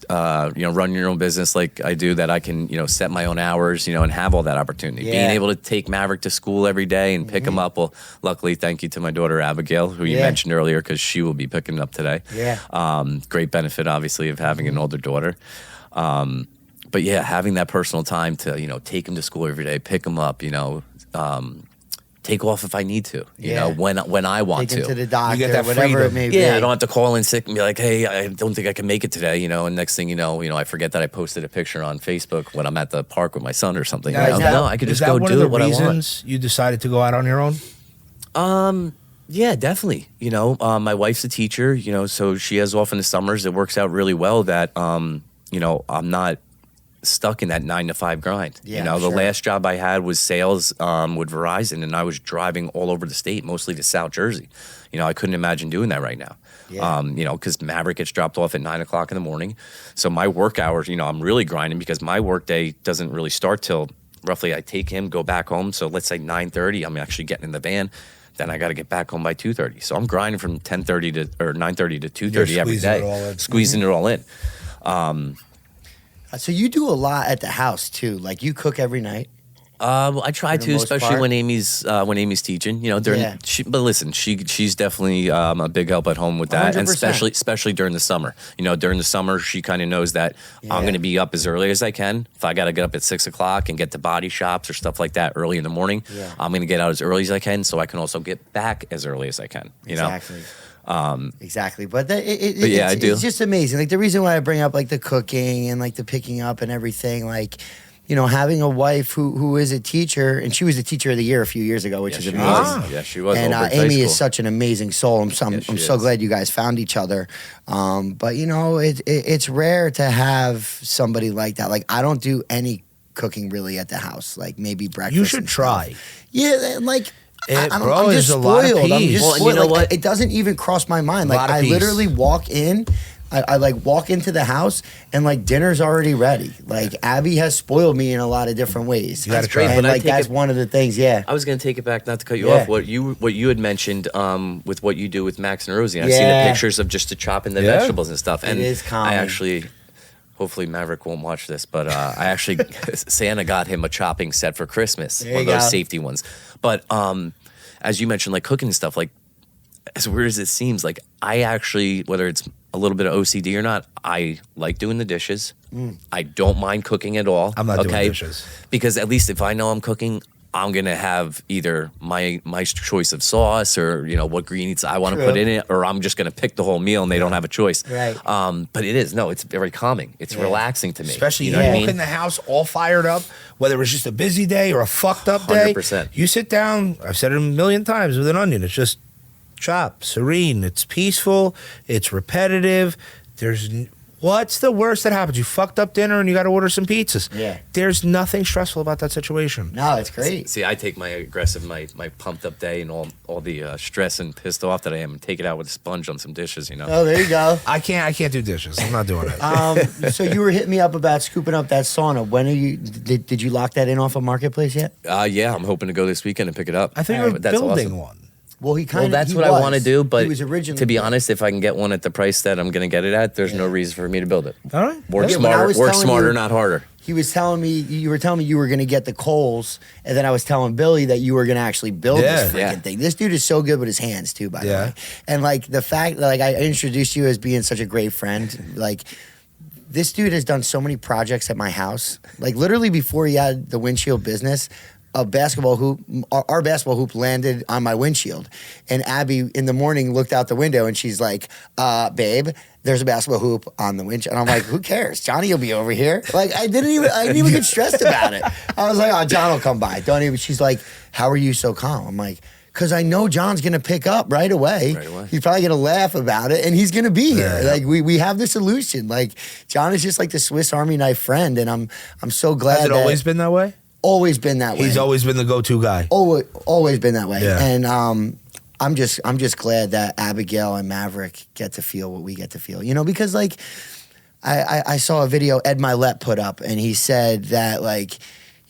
running your own business like I do, that I can set my own hours, and have all that opportunity. Yeah. Being able to take Maverick to school every day and pick him up. Well, luckily, thank you to my daughter Abigail, who you mentioned earlier, because she will be picking up today. Yeah. Great benefit, obviously, of having an older daughter. But yeah, having that personal time to take him to school every day, pick him up, take off if I need to, when I want Take him to. to the doctor, get that whatever freedom. it may be. Yeah, I don't have to call in sick and be like, hey, I don't think I can make it today, and next thing you know, I forget that I posted a picture on Facebook when I'm at the park with my son or something. Now, is that- No, I could Is just that go one do of the what I want. reasons you decided to go out on your own? Yeah, definitely. My wife's a teacher, so she has off in the summers. It works out really well that, I'm not stuck in that 9 to 5 grind. Yeah, you know, I'm the sure. last job I had was sales with Verizon, and I was driving all over the state, mostly to South Jersey. You know, I couldn't imagine doing that right now. Yeah. You know, because Maverick gets dropped off at 9 o'clock in the morning. So my work hours, you know, I'm really grinding because my work day doesn't really start till roughly I take him, go back home. So let's say 9:30, I'm actually getting in the van. Then I got to get back home by 2:30. So I'm grinding from 9:30 to 2:30 every day, squeezing it all in. So you do a lot at the house too. Like you cook every night. Well, I try For the to, most especially part. when Amy's teaching. You know, Yeah. but listen, she's definitely a big help at home with that, and 100%. especially during the summer. You know, during the summer, she kind of knows that Yeah. I'm going to be up as early as I can. If I got to get up at 6 o'clock and get to body shops or stuff like that early in the morning, Yeah. I'm going to get out as early as I can, so I can also get back as early as I can. You know. Exactly. But yeah, I do. It's just amazing. Like the reason why I bring up like the cooking and like the picking up and everything, like, you know, having a wife who is a teacher, and she was the teacher of the year a few years ago, which is she amazing. was. Yeah, she was. And over at Amy high is school. such an amazing soul. I'm Yeah, I'm she so is. glad you guys found each other. But you know, it's rare to have somebody like that. Like I don't do any cooking really at the house. Like maybe breakfast. You should and try. stuff. Yeah, like. Bro, I'm just there's a lot of spoiled. I'm peas. just Well, and spoiled. you know Like, what? It doesn't even cross my mind. A Like lot of I peas. literally walk in. I like walk into the house and like dinner's already ready. Like Abby has spoiled me in a lot of different ways. You gotta That's great, try. And but I like take that's it- one of the things. Yeah. I was going to take it back, not to cut you Yeah. off. What you had mentioned with what you do with Max and Rosie. I've seen Yeah. the pictures of just the chopping the Yeah. vegetables and stuff. And is common. I actually, hopefully Maverick won't watch this, but I actually Santa got him a chopping set for Christmas, There one of you those go. safety ones. But as you mentioned, like cooking and stuff, like as weird as it seems, like I actually, whether it's a little bit of OCD or not, I like doing the dishes. I don't mind cooking at all. I'm not doing okay? dishes. Because at least if I know I'm cooking, I'm gonna have either my choice of sauce or you know what ingredients I want to True. put in it, or I'm just gonna pick the whole meal and they don't have a choice. Right. But it's very calming. It's relaxing to me. Especially you you know walk what I mean? in the house all fired up, whether it was just a busy day or a fucked up day. 100%. You sit down, I've said it a million times with an onion. It's just chop, serene. It's peaceful. It's repetitive. What's the worst that happens? You fucked up dinner and you got to order some pizzas. Yeah. There's nothing stressful about that situation. No, it's great. See, I take my aggressive, my pumped up day and all the stress and pissed off that I am, and take it out with a sponge on some dishes. You know. Oh, there you go. I can't do dishes. I'm not doing it. So you were hitting me up about scooping up that sauna. When are you? Did you lock that in off of Marketplace yet? Yeah, I'm hoping to go this weekend and pick it up. I think you were That's building awesome. one. Well, he kind Well, of. that's what I want to do, but he was originally to be honest, if I can get one at the price that I'm going to get it at, there's no reason for me to build it. All right. Work Yeah, when I smarter, was work telling smarter, you- not harder. He was telling me you were telling me you were going to get the coals, and then I was telling Billy that you were going to actually build this freaking Yeah. thing. This dude is so good with his hands too, by the Yeah. way. And like the fact that like I introduced you as being such a great friend, like this dude has done so many projects at my house. Like literally before he had the windshield business, a basketball hoop, our basketball hoop landed on my windshield. And Abby in the morning looked out the window and she's like, babe, there's a basketball hoop on the windshield. And I'm like, who cares? Johnny will be over here. Like I didn't even get stressed about it. I was like, oh, John will come by. Don't even. She's like, how are you so calm? I'm like, because I know John's going to pick up right away. Right away. He's probably going to laugh about it and he's going to be here. Yeah. Like we have the solution. Like John is just like the Swiss Army knife friend. And I'm so glad Has it that always been that way? always been that way. He's always been the go-to guy. Always been that way. Yeah. And I'm just glad that Abigail and Maverick get to feel what we get to feel. You know, because like I saw a video Ed Milet put up and he said that like,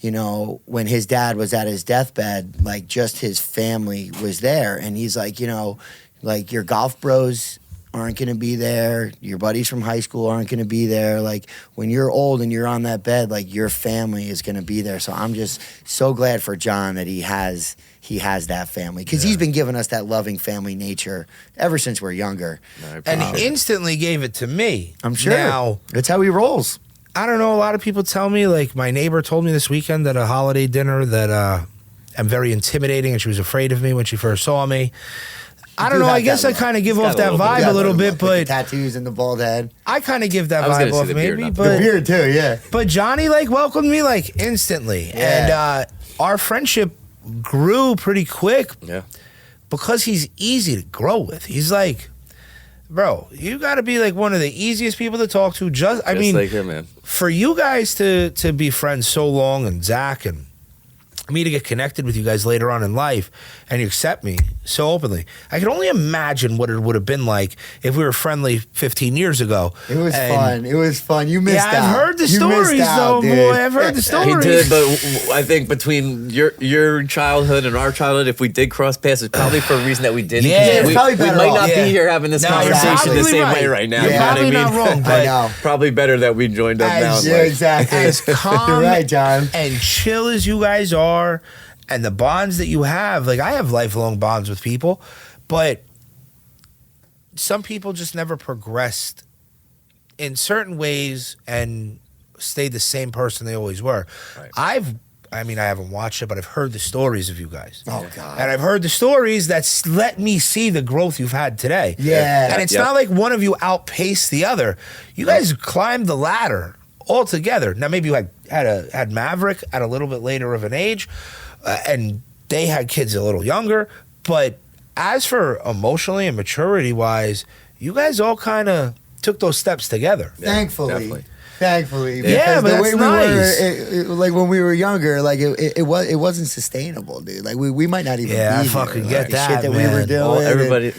you know, when his dad was at his deathbed, like just his family was there. And he's like, you know, like your golf bros aren't going to be there. Your buddies from high school aren't going to be there. Like when you're old and you're on that bed, like your family is going to be there. So I'm just so glad for John that he has that family because he's been giving us that loving family nature ever since we're younger. And he instantly gave it to me. I'm sure. Now, That's how he rolls. I don't know. A lot of people tell me, like my neighbor told me this weekend at a holiday dinner that I'm very intimidating and she was afraid of me when she first saw me. I don't do know. have I guess that I look. kind of give He's off got that a little bit. vibe a little bit, With the but tattoos and the bald head. I kind of give that I was gonna vibe say off the beard, maybe. not the But The beard too, yeah. But Johnny like welcomed me like instantly, Yeah. and our friendship grew pretty quick Yeah. because he's easy to grow with. He's like bro, you got to be like one of the easiest people to talk to. Just mean, like him, man. For you guys to be friends so long, and Zach and me to get connected with you guys later on in life, and you accept me so openly. I can only imagine what it would have been like if we were friendly 15 years ago. It was fun. It was fun. You missed out. Yeah, I've heard the stories, though, boy. I've heard the stories. He did, but I think between your childhood and our childhood, if we did cross paths, it's probably for a reason that we didn't. Yeah, we probably might not off. be here having this conversation the same way right now. You're You know what I probably mean? not wrong, but I know. Probably better that we joined up now. As- in Yeah, life. exactly. as calm You're right, John. and chill as you guys are, and the bonds that you have, like I have lifelong bonds with people, but some people just never progressed in certain ways and stayed the same person they always were. Right. I haven't watched it, but I've heard the stories of you guys. Oh, God. And I've heard the stories that's let me see the growth you've had today. Yeah. And it's Yep. not like one of you outpaced the other. You guys climbed the ladder all together. Now, maybe you had Maverick at a little bit later of an age, and they had kids a little younger. But as for emotionally and maturity-wise, you guys all kind of took those steps together. Thankfully. definitely. Thankfully. Yeah, Because but the that's way we nice. were, like when we were younger, like it wasn't sustainable, dude. Like we might not even Yeah, be I fucking here. get Like, that, shit that we man. were doing. All, and- everybody,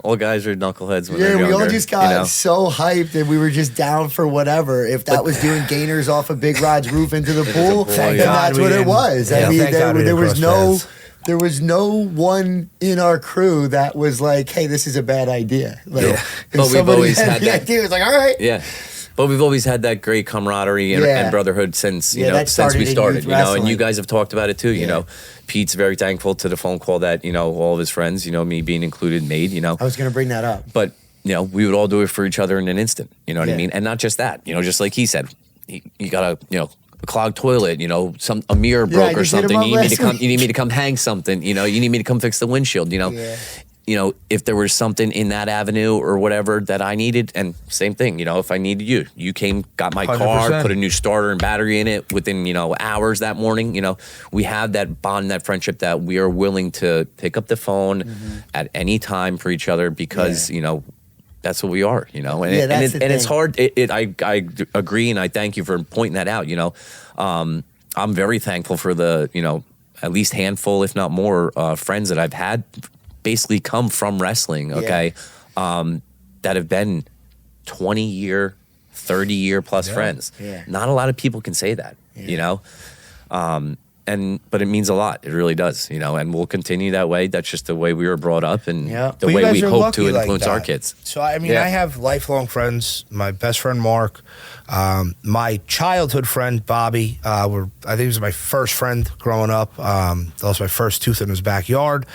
all guys are knuckleheads when Yeah, they're we younger. all just got you know? so hyped and we were just down for whatever. If that was doing gainers off of Big Rod's roof into the pool, Thank then God that's we what it didn't- was. yeah, I mean, thank God we there didn't was cross no. paths. There was no one in our crew that was like, "Hey, this is a bad idea." Like, Yeah. if But we've somebody always had the that- idea, it was like, "All right." Yeah. But we've always had that great camaraderie and, Yeah. and brotherhood since Yeah, that since we started in started, youth and you wrestling. guys have talked about it too. You Yeah. know, Pete's very thankful to the phone call that all of his friends, me being included, made. I was going to bring that up. But we would all do it for each other in an instant. You know what Yeah. I mean? And not just that. Just like he said, you got a clogged toilet. A mirror I broke or just hit him something. up You need me to last come. week. You need me to come hang something. You need me to come fix the windshield. Yeah. If there was something in that avenue or whatever that I needed, and same thing. If I needed you came, got my car, 100%. put a new starter and battery in it within hours that morning. We have that bond, that friendship that we are willing to pick up the phone at any time for each other because that's what we are, and, Yeah, that's the and it's thing. hard. I agree, and I thank you for pointing that out. I'm very thankful for the at least handful, if not more, friends that I've had basically come from wrestling. Okay, that have been 20-year, 30-year plus friends. Yeah. Not a lot of people can say that. But it means a lot. It really does, and we'll continue that way. That's just the way we were brought up and Yeah. the But you way guys we are hope lucky to like influence our that. kids. So, I mean, Yeah. I have lifelong friends. My best friend, Mark. My childhood friend, Bobby. I think he was my first friend growing up. Lost my first tooth in his backyard.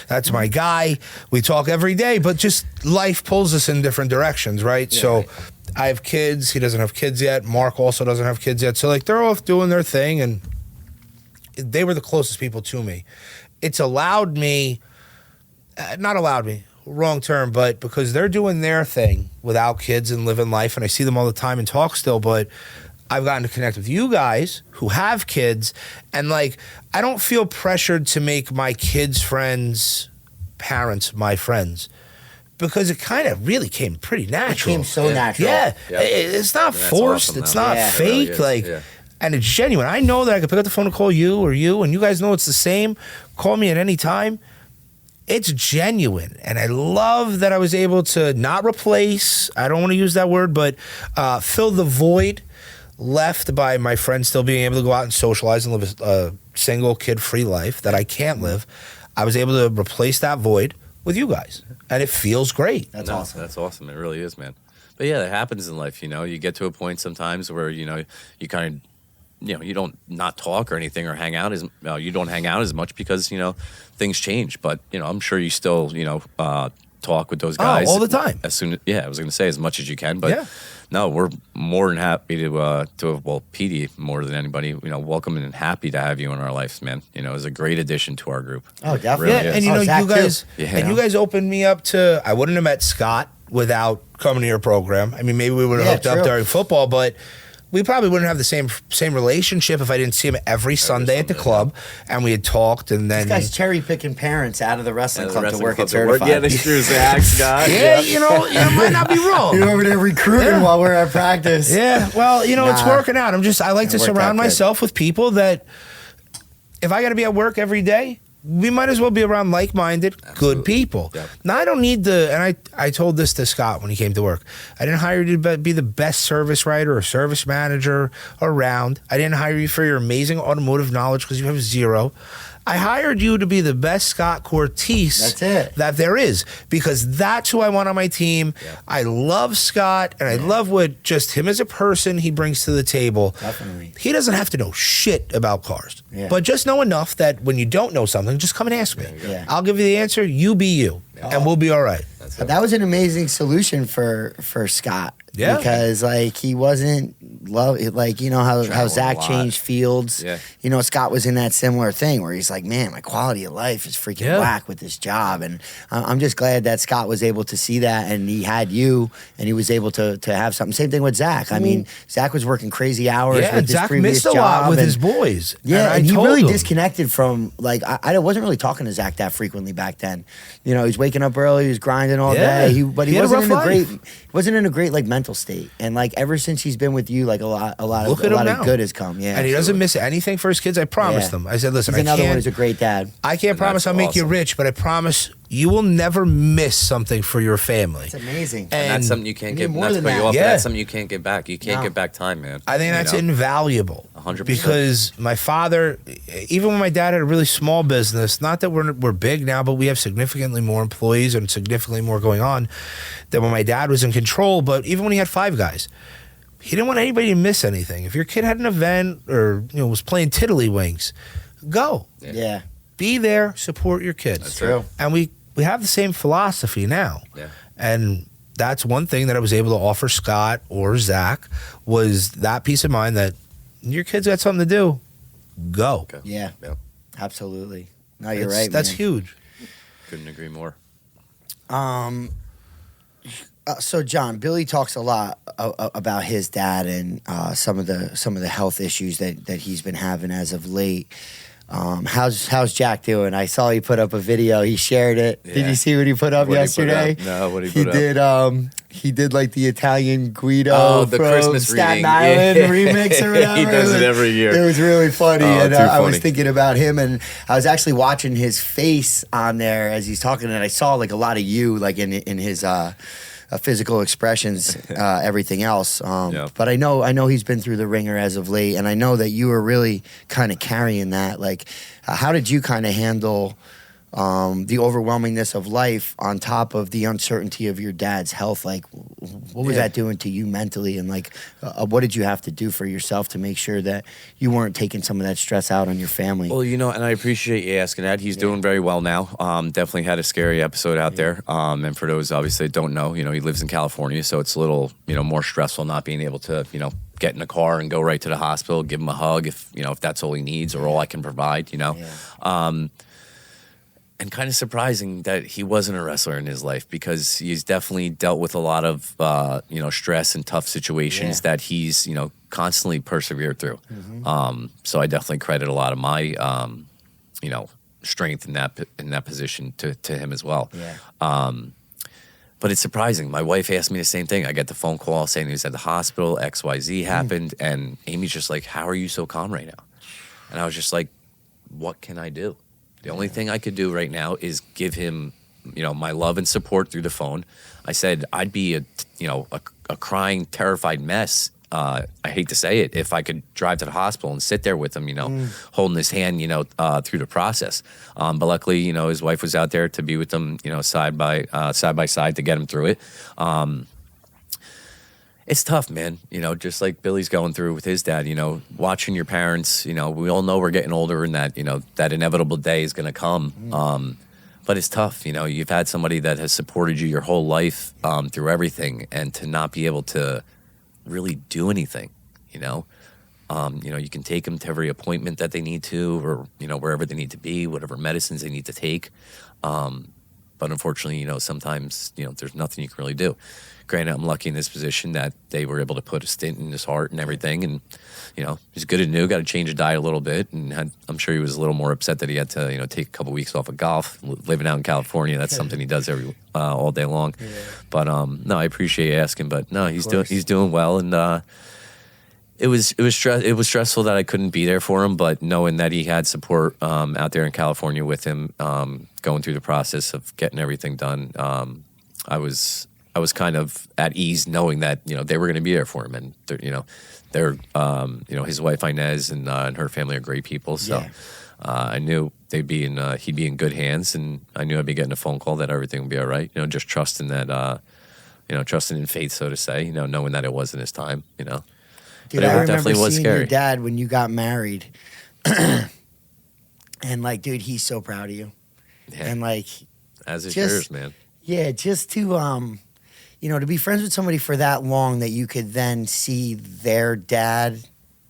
That's my guy. We talk every day, but just life pulls us in different directions, right? So I have kids. He doesn't have kids yet. Mark also doesn't have kids yet. So, like, they're off doing their thing, and they were the closest people to me. It's allowed me, not allowed me, wrong term, but because they're doing their thing without kids and living life, and I see them all the time and talk still, but I've gotten to connect with you guys who have kids, and like, I don't feel pressured to make my kids' friends' parents my friends. Because it kind of really came pretty natural. It came so natural. Yeah, Yeah. it's not That's forced. awesome, It's though. not Yeah. It really fake. is, Like, yeah. and it's genuine. I know that I can pick up the phone and call you or you, and you guys know it's the same. Call me at any time. It's genuine, and I love that I was able to not replace. I don't want to use that word, but fill the void left by my friends still being able to go out and socialize and live a single kid-free life that I can't live. I was able to replace that void with you guys, and it feels great. That's awesome. That's awesome. It really is, man. But yeah, that happens in life. You get to a point sometimes where you kind of you don't not talk or anything or hang out you don't hang out as much because things change. But I'm sure you still talk with those guys all the time. as soon I was going to say as much as you can. But Yeah. no, we're more than happy to Petey more than anybody welcome and happy to have you in our lives, man. It's a great addition to our group. Oh, It definitely. really Yeah, is. and Oh, Zach, you guys, too. Yeah. and you guys opened me up to. I wouldn't have met Scott without coming to your program. I mean, maybe we would have Yeah, hooked up true. during football, but we probably wouldn't have the same relationship if I didn't see him every Sunday at the club, and we had talked, and then... This guy's cherry-picking parents out of the wrestling club to work at Certified. Certified. Yeah, that's true, Zach, Scott. Yeah, you might not be wrong. You're over there recruiting while we're at practice. Yeah, well, it's working out. I like to It worked out surround good. myself with people that, if I got to be at work every day, we might as well be around like-minded, good people. Yep. Now, I don't need and I told this to Scott when he came to work. I didn't hire you to be the best service writer or service manager around. I didn't hire you for your amazing automotive knowledge because you have zero. I hired you to be the best Scott Cortese That's it. that there is, because that's who I want on my team. Yeah. I love Scott, and I love what just him as a person he brings to the table. Definitely. He doesn't have to know shit about cars, Yeah. but just know enough that when you don't know something, just come and ask me. Yeah. I'll give you the answer. You be you, and we'll be all right. That's it. That was an amazing solution for Scott. Yeah. Because he wasn't how Traveling Zach a lot. changed fields. Yeah. Scott was in that similar thing where he's like, man, my quality of life is freaking whack with this job, and I'm just glad that Scott was able to see that, and he had you, and he was able to have something. Same thing with Zach. I mean, Zach was working crazy hours. Yeah, with his Zach previous missed a lot job, with and- his boys. Yeah, I and he told really him. disconnected from, I wasn't really talking to Zach that frequently back then. He was waking up early, he was grinding all Yeah. day. But he He had a wasn't in rough a great life. wasn't in a great mental state. And ever since he's been with you, a lot Look at him of now. good has come. Yeah. And he doesn't miss anything for his kids. I promised Yeah. him. I said, listen, He's another one can't, who's a great dad. I can't promise I'll make you awesome. rich, but I promise you will never miss something for your family. It's amazing. And That's something you can't you get. need more Not to than cut you that. off, but Yeah. that's something you can't get back. You can't No. get back time, man. I think that's You know? invaluable. 100%. Because my father, even when my dad had a really small business, not that we're big now, but we have significantly more employees and significantly more going on than when my dad was in control. But even when he had 5 guys, he didn't want anybody to miss anything. If your kid had an event or was playing tiddlywinks, go. Yeah. Be there, support your kids. That's true. And we have the same philosophy now. Yeah. And that's one thing that I was able to offer Scott or Zach was that peace of mind that your kids got something to do, go. Okay. Yeah. Yep. Absolutely. No, you're right. That's man. huge. Couldn't agree more. So John, Billy talks a lot about his dad and some of the health issues that he's been having as of late. How's Jack doing? I saw he put up a video. He shared it. Did Yeah. you see what he put up What'd he put yesterday? up? No, what'd he put up? He did the Italian Guido Oh, the from Christmas Staten reading. Island Yeah. remix or whatever. He does it every year. It was really funny, Oh, and too I was funny. thinking about him, and I was actually watching his face on there as he's talking, and I saw a lot of you in his physical expressions, everything else. Yeah. But I know he's been through the ringer as of late, and I know that you were really kind of carrying that. How did you kind of handle the overwhelmingness of life on top of the uncertainty of your dad's health? What was that doing to you mentally, and what did you have to do for yourself to make sure that you weren't taking some of that stress out on your family? Well, and I appreciate you asking that. He's doing very well now. Definitely had a scary episode out there. And for those obviously that don't know, he lives in California, so it's a little, more stressful not being able to, get in the car and go right to the hospital, give him a hug if that's all he needs or all I can provide, And kind of surprising that he wasn't a wrestler in his life, because he's definitely dealt with a lot of, stress and tough situations that he's, constantly persevered through. Mm-hmm. So I definitely credit a lot of my, strength in that position to him as well. Yeah. But it's surprising. My wife asked me the same thing. I get the phone call saying he was at the hospital, XYZ happened, and Amy's just like, how are you so calm right now? And I was just like, what can I do? The only thing I could do right now is give him, my love and support through the phone. I said I'd be a crying, terrified mess. I hate to say it, if I could drive to the hospital and sit there with him, holding his hand, through the process. But luckily, his wife was out there to be with him, side by side to get him through it. It's tough, man. Just like Billy's going through with his dad, watching your parents, we all know we're getting older and that, that inevitable day is going to come. But it's tough. You've had somebody that has supported you your whole life through everything, and to not be able to really do anything, you can take them to every appointment that they need to, or, wherever they need to be, whatever medicines they need to take. But unfortunately, sometimes, there's nothing you can really do. Granted, I'm lucky in this position that they were able to put a stint in his heart and everything. And, he's good and new, got to change his diet a little bit. And I'm sure he was a little more upset that he had to, take a couple weeks off of golf. Living out in California, that's something he does all day long. Yeah. But no, I appreciate you asking. But no, he's doing well. And it was stressful that I couldn't be there for him. But knowing that he had support out there in California with him, going through the process of getting everything done, I was kind of at ease knowing that they were going to be there for him, and they're his wife Inez and her family are great people. So I knew he'd be in good hands, and I knew I'd be getting a phone call that everything would be all right. Just trusting that, trusting in faith, so to say. Knowing that it wasn't his time. Dude, but I it remember definitely was seeing scary. your dad when you got married, and dude, he's so proud of you, and as is yours, man. Yeah, just to to be friends with somebody for that long that you could then see their dad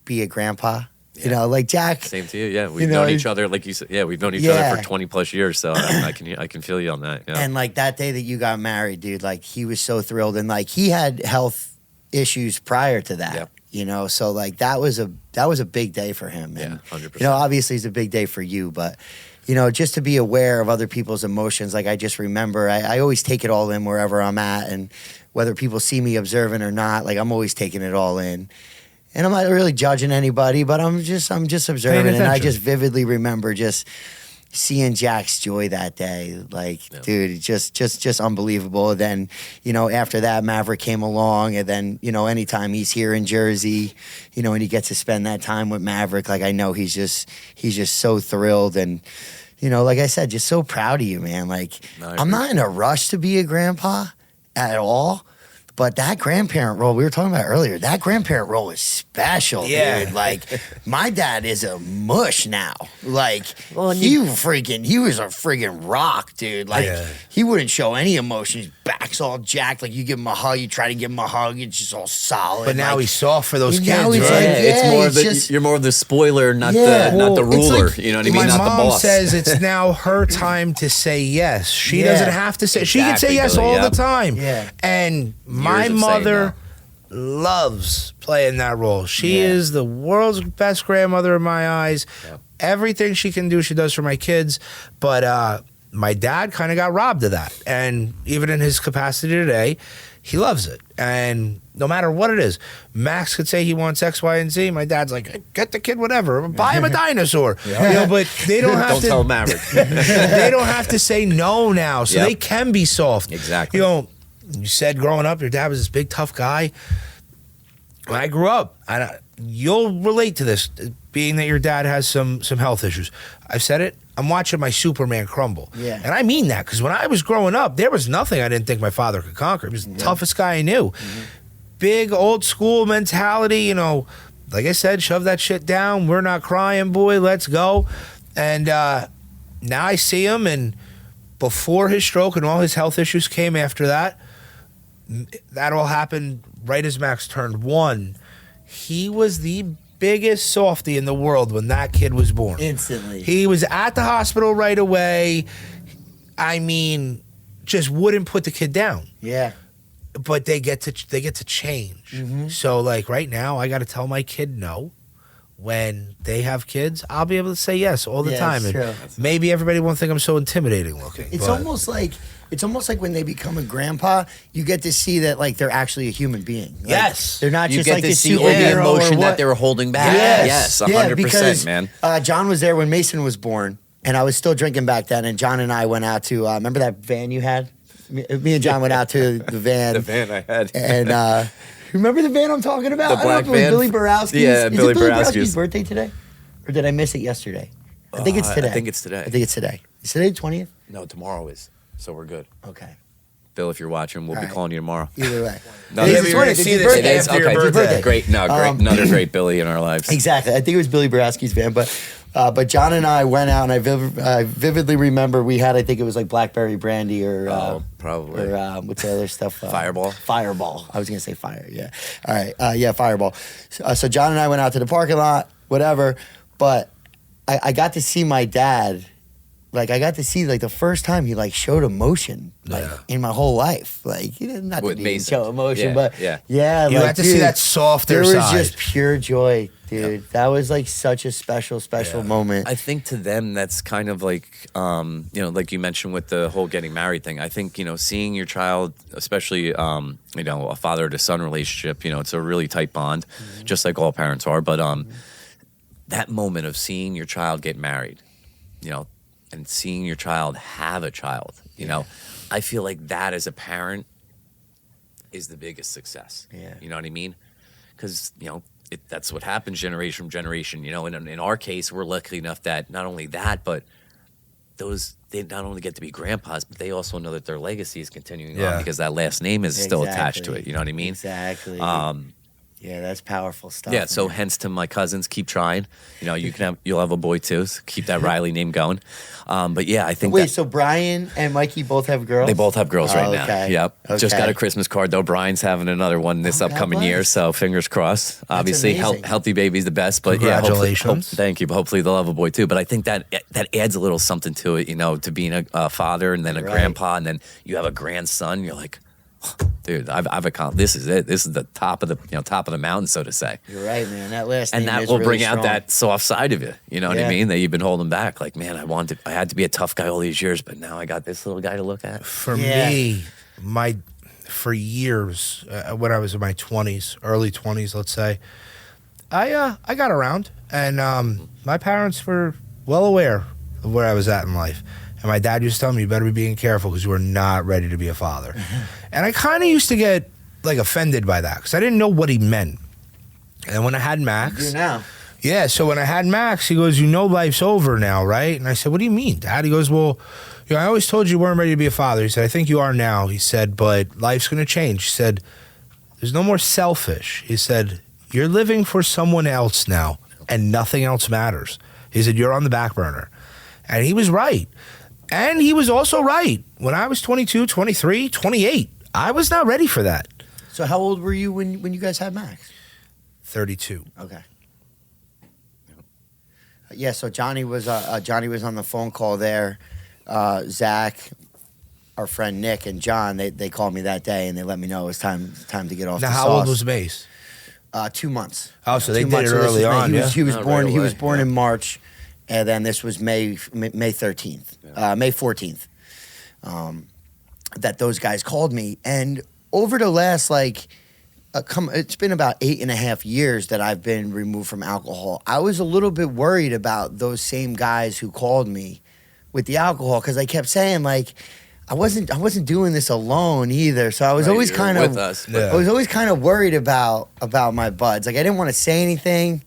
be a grandpa. Yeah. Jack. Same to you. Yeah, we've known each other, like you said. Yeah, we've known each other for 20 plus years. So I can feel you on that. Yeah. And that day that you got married, dude, he was so thrilled, and he had health issues prior to that. Yep. So that was a big day for him. And, 100%. Obviously it's a big day for you, but just to be aware of other people's emotions. I just remember, I always take it all in wherever I'm at, and whether people see me observing or not, I'm always taking it all in. And I'm not really judging anybody, but I'm just observing, and I just vividly remember just seeing Jack's joy that day. Dude, just unbelievable. Then, after that, Maverick came along, and then, anytime he's here in Jersey, and he gets to spend that time with Maverick, I know he's just so thrilled, and, like I said, just so proud of you, man. I'm not in a rush to be a grandpa at all. But that grandparent role we were talking about earlier, that grandparent role is special, dude. My dad is a mush now. He was a friggin' rock, dude. He wouldn't show any emotion. His back's all jacked. You give him a hug, you try to give him a hug, it's just all solid. But now he's soft for those kids, now he's right? It's more of you're more of the spoiler, not the ruler. You know what I mean? My Not mom the boss. says it's now her time to say yes. She doesn't have to say. She can say yes Billy, all the time. Yeah. And my of saying mother loves playing that role. She is the world's best grandmother in my eyes. Yep. Everything she can do, she does for my kids. But my dad kind of got robbed of that. And even in his capacity today, he loves it. And no matter what it is, Max could say he wants X, Y, and Z. My dad's like, get the kid whatever. Buy him a dinosaur. But they don't have Don't tell Maverick. They don't have to say no now. So they can be soft. Exactly. You said growing up, your dad was this big, tough guy. When I grew up, you'll relate to this, being that your dad has some health issues. I've said it. I'm watching my Superman crumble. Yeah. And I mean that, because when I was growing up, there was nothing I didn't think my father could conquer. He was the toughest guy I knew. Mm-hmm. Big, old school mentality, like I said, shove that shit down. We're not crying, boy. Let's go. And now I see him, and before his stroke and all his health issues came after that all happened right as Max turned 1. He was the biggest softie in the world when that kid was born. Instantly. He was at the hospital right away. I mean, just wouldn't put the kid down. Yeah. But they get to change. Mm-hmm. So right now, I got to tell my kid no. When they have kids, I'll be able to say yes all the time. And true. maybe everybody won't think I'm so intimidating looking. It's almost like when they become a grandpa, you get to see that they're actually a human being. Yes. They're not You just get to a see all the superhero or emotion what. that they were holding back. Yes. 100%, because, man. John was there when Mason was born, and I was still drinking back then. And John and I went out to remember that van you had? Me and John went out to the van. The van I had. And remember the van I'm talking about? The black I don't know if it van? was Billy Borowski's. Yeah, Is Billy it Billy Borowski's birthday today? Or did I miss it yesterday? I think it's today. I think it's today. I think it's today. Is today the 20th? No, tomorrow is. So we're good. Okay. Bill, if you're watching, we'll be right. calling you tomorrow. Either way. No, Yeah, that's we your- want to see it's this your birthday. after your Okay, birthday. great. Another great Billy in our lives. Exactly. I think it was Billy Borowski's van, but John and I went out, and I vividly remember we had, I think it was blackberry brandy or Probably. or what's the other stuff? Fireball. Fireball. I was gonna say fire. Yeah. All right. Yeah, Fireball. So John and I went out to the parking lot, whatever. But I got to see my dad like, I got to see, like, the first time he, like, showed emotion, like, in my whole life. Like, he didn't not With to Mason. show emotion, Yeah, but yeah. You like, had to see dude, that softer there was side. just pure joy, dude. That was, like, such a special moment. I think to them that's kind of like, you know, like you mentioned with the whole getting married thing. I think, you know, seeing your child, especially, you know, a father to son relationship, you know, it's a really tight bond, just like all parents are. But that moment of seeing your child get married, you know, and seeing your child have a child, you know, I feel like that as a parent is the biggest success. Yeah. You know what I mean? Because, you know, that's what happens generation from generation, you know. And in our case, we're lucky enough that not only that, but they not only get to be grandpas, but they also know that their legacy is continuing on because that last name is still attached to it. You know what I mean? Exactly. Yeah, that's powerful stuff. Yeah, so hence to my cousins, keep trying. You know, you'll have a boy too. So keep that Reilly name going. But yeah, I think. Wait, so Brian and Mikey both have girls? They both have girls right now. Okay. Yep. Okay. Just got a Christmas card though. Brian's having another one this upcoming year, so fingers crossed. Obviously, amazing. healthy baby's the best. But Congratulations. thank you. But hopefully they'll have a boy too. But I think that adds a little something to it. You know, to being a father and then a grandpa and then you have a grandson. You're like, dude, I've accomplished. This is it. This is the top of the mountain, so to say. You're right, man. That last And name that is will really bring out strong. that soft side of you. You know what I Yeah. mean? That you've been holding back. Like, man, I had to be a tough guy all these years, but now I got this little guy to look at. For me, for years, when I was in my 20s, early 20s, let's say, I got around, and my parents were well aware of where I was at in life. And my dad used to tell me, you better be being careful because you are not ready to be a father. And I kind of used to get, like, offended by that because I didn't know what he meant. And when I had Max... You do now. Yeah, so when I had Max, he goes, you know life's over now, right? And I said, what do you mean, Dad? He goes, well, you know, I always told you weren't ready to be a father. He said, I think you are now. He said, but life's going to change. He said, there's no more selfish. He said, you're living for someone else now, and nothing else matters. He said, you're on the back burner. And he was right. And he was also right. When I was 22, 23, 28, I was not ready for that. So how old were you when you guys had Max? 32. Okay. Yeah, so Johnny was on the phone call there. Zach, our friend Nick, and John, they called me that day and they let me know it was time to get off Now, the how sauce. old was Mace? 2 months. Oh, so they 2 did months. it So this early was on, May. He was Not born. right He was away, born yeah. in March, and then this was May 13th, May 14th. That those guys called me, and over the last it's been about 8.5 years that I've been removed from alcohol. I was a little bit worried about those same guys who called me with the alcohol because I kept saying like I wasn't doing this alone either. So I was always You're kind of with us. Yeah. I was always kind of worried about my buds. Like I didn't want to say anything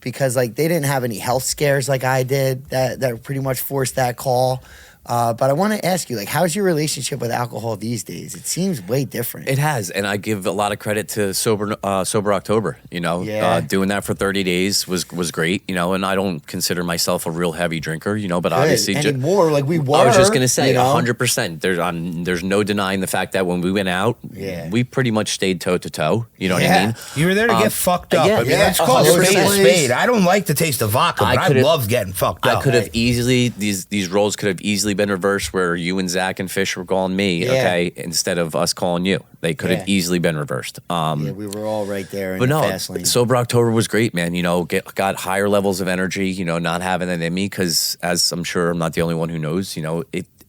because like they didn't have any health scares like I did that pretty much forced that call. But I want to ask you, like, how's your relationship with alcohol these days? It seems way different. It has, and I give a lot of credit to Sober October. You know, Yeah. doing that for 30 days was great. You know, and I don't consider myself a real heavy drinker. You know, but obviously, anymore, like we were. I was just gonna say, you know? 100%. There's no denying the fact that when we went out, we pretty much stayed toe to toe. You know what I mean? You were there to get fucked up. yeah, I mean, yeah, let's call a spade a 100%. spade. I don't like the taste of vodka, but I could've- love getting fucked up. I could have easily these roles could have easily been reversed where you and Zach and Fish were calling me, Yeah. okay, instead of us calling you. They could have Yeah. easily been reversed. Yeah, we were all right there in But the no, fast lane. Sober October was great, man. You know, got higher levels of energy, you know, not having that in me because, as I'm sure I'm not the only one who knows, you know,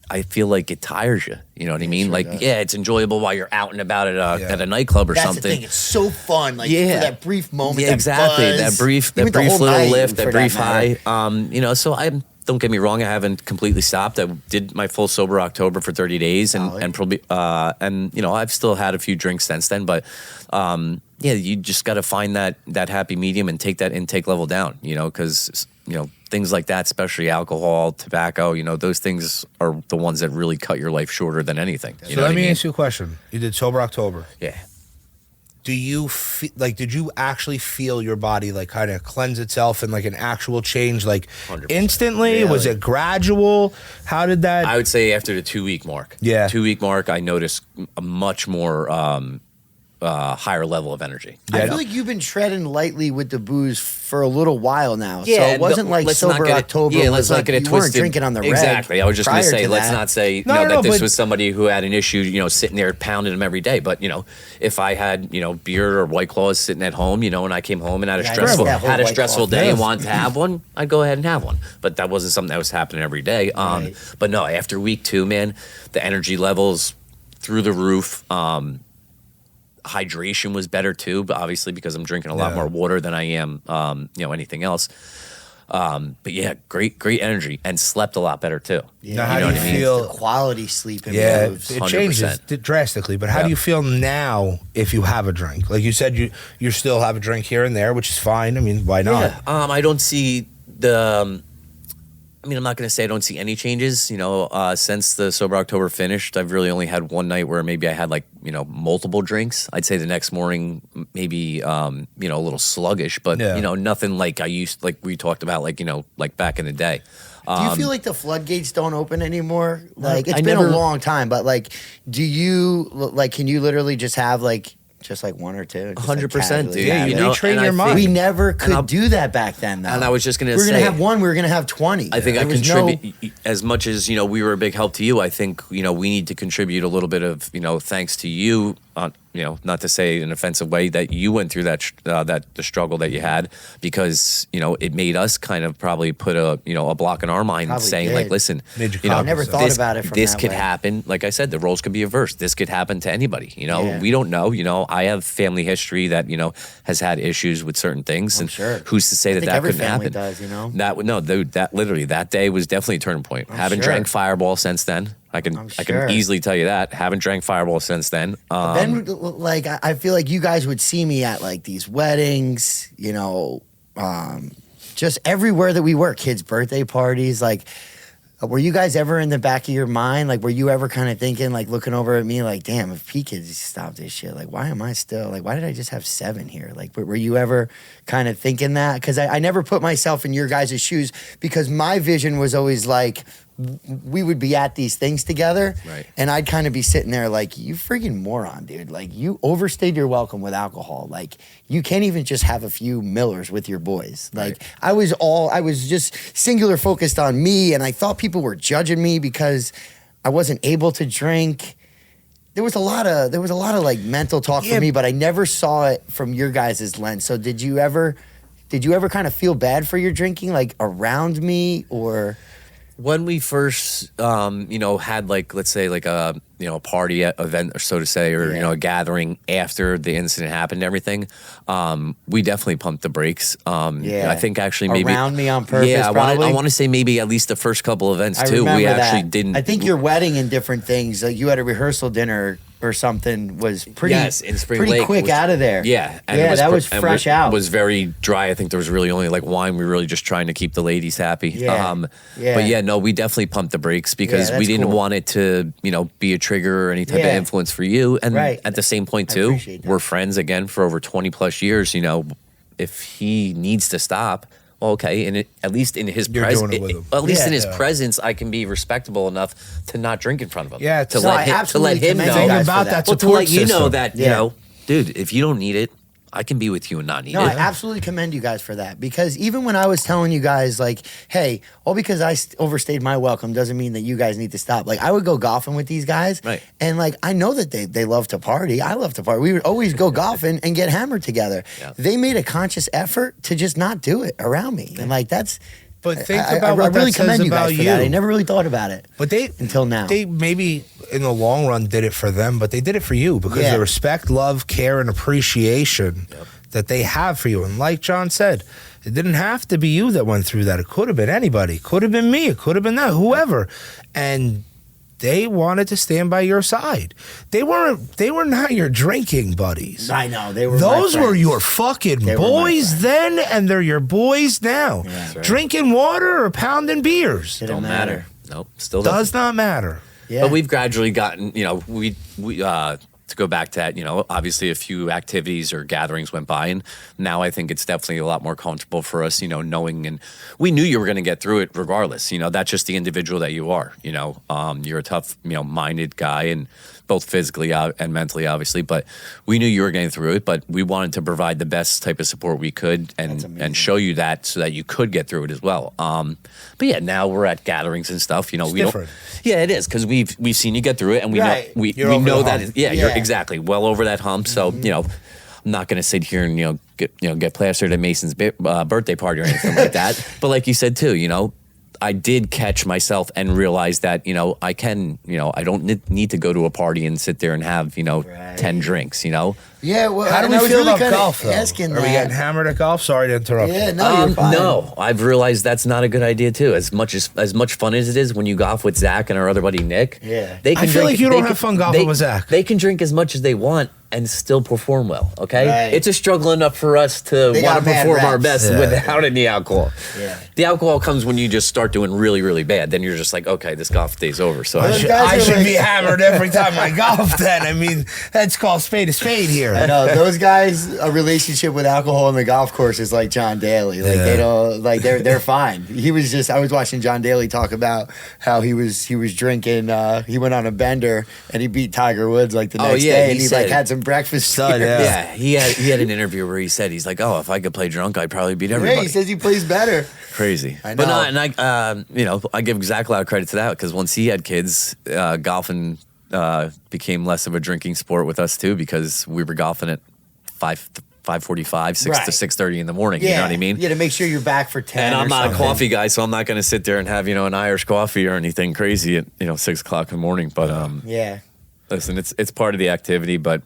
I feel like it tires you. You know what I mean? sure Like, does. yeah, it's enjoyable while you're out and about at a nightclub or That's something. the thing. It's so fun. Like Yeah. for that brief moment. Yeah, that exactly. buzz, That brief even the whole little night, lift, for that brief matter. high. You know, so don't get me wrong, I haven't completely stopped. I did my full Sober October for 30 days Solid. and probably and you know, I've still had a few drinks since then, but yeah, you just got to find that happy medium and take that intake level down, you know, cuz you know, things like that, especially alcohol, tobacco, you know, those things are the ones that really cut your life shorter than anything. You So know let what I me mean? ask you a question. You did Sober October. Yeah. Do you did you actually feel your body like kind of cleanse itself and like an actual change like 100%. instantly? Was Really? it gradual? How did that? I would say after the 2-week mark. Yeah. 2-week mark, I noticed a much more higher level of energy. I feel like you've been treading lightly with the booze for a little while now. So Yeah, it wasn't like let's not sober get it- October. Yeah, was let's not like get it you twisted. weren't drinking on the reg. Exactly. I was just going to prior say, let's that. not say No, that this but- was somebody who had an issue, sitting there pounding them every day. But if I had beer or White Claws sitting at home, and I came home and had a Yeah, I stressful remember that whole White stressful Claw day and thing. wanted to have one, I'd go ahead and have one. But that wasn't something that was happening every day. Right. But no, after week 2, man, the energy levels through the roof. Hydration was better too, but obviously because I'm drinking a lot more water than I am, anything else. But yeah, great energy, and slept a lot better too. Yeah, Now, how You know do what you I mean? feel? The quality sleep Yeah, improves. it 100%. changes drastically. But how do you feel now if you have a drink? Like you said, you still have a drink here and there, which is fine. I mean, why not? Yeah, I don't see the. I'm not going to say I don't see any changes. Since the Sober October finished, I've really only had one night where maybe I had multiple drinks. I'd say the next morning, maybe a little sluggish, but nothing like I used, like we talked about, like back in the day. Do you feel like the floodgates don't open anymore? Like it's I been never- a long time, but do you can you literally just have just one or two? Just, 100%, casually dude. Yeah, have you it? retrain and I your think- mind. We never could I'll- do that back then, though. And I was just gonna we were gonna say- have one. We were gonna have 20. I think I There was contribute as much as we were a big help to you. I think we need to contribute a little bit of thanks to you. Not to say in an offensive way that you went through that the struggle that you had, because it made us kind of probably put a block in our mind, Probably saying did. like, listen, Made you I never thought this, about it from this that could way. happen. Like I said, the roles could be reversed. This could happen to anybody. Yeah. We don't know. I have family history that has had issues with certain things, and sure. who's to say that think that every couldn't family happen? does, That would no, dude. That literally that day was definitely a turning point. Haven't sure. drank Fireball since then. I can sure. easily tell you that. Haven't drank Fireball since then. Then, I feel like you guys would see me at these weddings, just everywhere that we were, kids' birthday parties. Were you guys ever in the back of your mind? Were you ever kind of thinking, looking over at me, damn, if P kids stop this shit, why am I still, why did I just have 7 here? Were you ever kind of thinking that? Because I never put myself in your guys' shoes, because my vision was always we would be at these things together, Right. and I'd kind of be sitting there you freaking moron, dude. You overstayed your welcome with alcohol. You can't even just have a few Millers with your boys. Right. I was just singular focused on me, and I thought people were judging me because I wasn't able to drink. There was a lot of mental talk Yeah. for me, but I never saw it from your guys' lens. So did you ever kind of feel bad for your drinking, around me, or? When we first, had let's say a party event, or so to say, or Yeah. a gathering after the incident happened and everything, we definitely pumped the brakes. Yeah. I think actually maybe Around me on purpose, Yeah, I probably? want to say maybe at least the first couple events I too. remember We that. actually didn't. I think your wedding and different things, you had a rehearsal dinner or something, was pretty Yes, in Spring pretty Lake quick was- out of there. Yeah, That was fresh out. Was very dry. I think there was really only wine. We were really just trying to keep the ladies happy. Yeah. Yeah. But yeah, no, we definitely pumped the brakes because Yeah, we that's didn't cool. want it to be a trigger or any type of Yeah. influence for you. And Right. at the same point I too, appreciate that. we're friends again for over 20 plus years. If he needs to stop. Well, okay, and at least in his You're presence, doing it with him. at least in his Yeah. presence, I can be respectable enough to not drink in front of him. Yeah, to so I let him absolutely know. commend you Think guys for about that. that Well, to support let you know system. that, Yeah. dude, if you don't need it, I can be with you and not need No, it. I absolutely commend you guys for that, because even when I was telling you guys, hey, all because I overstayed my welcome doesn't mean that you guys need to stop. I would go golfing with these guys, Right. and I know that they love to party. I love to party. We would always go golfing and get hammered together. Yeah. They made a conscious effort to just not do it around me, and that's. But think I about what really that commend says you about guys for you. that. I never really thought about it. But Until now. they maybe in the long run did it for them, but they did it for you because Yeah. the respect, love, care, and appreciation that they have for you. And like John said, it didn't have to be you that went through that. It could have been anybody. It could have been me. It could have been that, whoever. And they wanted to stand by your side. They were not your drinking buddies. I know they were. Those my were friends. your fucking They were my boys friends. then, and they're your boys now. Yeah. That's right. Drinking water or pounding beers Didn't Don't matter. Nope, still does doesn't. not matter. Yeah. But we've gradually gotten, we to go back to that, obviously a few activities or gatherings went by, and now I think it's definitely a lot more comfortable for us, knowing, and we knew you were going to get through it regardless. That's just the individual that you are. You're a tough, minded guy, and both physically and mentally, obviously. But we knew you were getting through it. But we wanted to provide the best type of support we could, and show you that so that you could get through it as well. But yeah, now we're at gatherings and stuff. It's we different. don't. Yeah, it is, because we've seen you get through it, and we know we know that. You're exactly well over that hump. So I'm not going to sit here and get plastered at Mason's birthday party or anything like that. But like you said too, I did catch myself and realize that I can, I don't need to go to a party and sit there and have 10 drinks. Yeah, well, how do we feel about golf, though? Are we getting hammered at golf? Sorry to interrupt. Yeah, no, you're fine. No, I've realized that's not a good idea too. As much fun as it is when you golf with Zach and our other buddy Nick. Yeah, I feel like you don't have fun golfing with Zach. They can drink as much as they want and still perform well. Okay, right. It's a struggle enough for us to want to perform our best without any alcohol. Yeah, the alcohol comes when you just start doing really, really bad. Then you're just like, okay, this golf day's over. So I should be hammered every time I golf. Then I mean, that's called spade a spade here. I know those guys. A relationship with alcohol on the golf course is like John Daly. Like they don't they're fine. I was watching John Daly talk about how he was drinking. He went on a bender and he beat Tiger Woods like the next day, and he had some breakfast. Yeah, he had an interview where he said he's like, oh, if I could play drunk, I'd probably beat everybody. Yeah, he says he plays better. Crazy. I know. But I give Zach a lot of credit to that, because once he had kids, golfing became less of a drinking sport with us too, because we were golfing at 5:45, 6 to 6:30 in the morning. Yeah. You know what I mean? Yeah, to make sure you're back for 10. And I'm not something. a coffee guy, so I'm not going to sit there and have an Irish coffee or anything crazy at 6 o'clock in the morning. But yeah, listen, it's part of the activity. But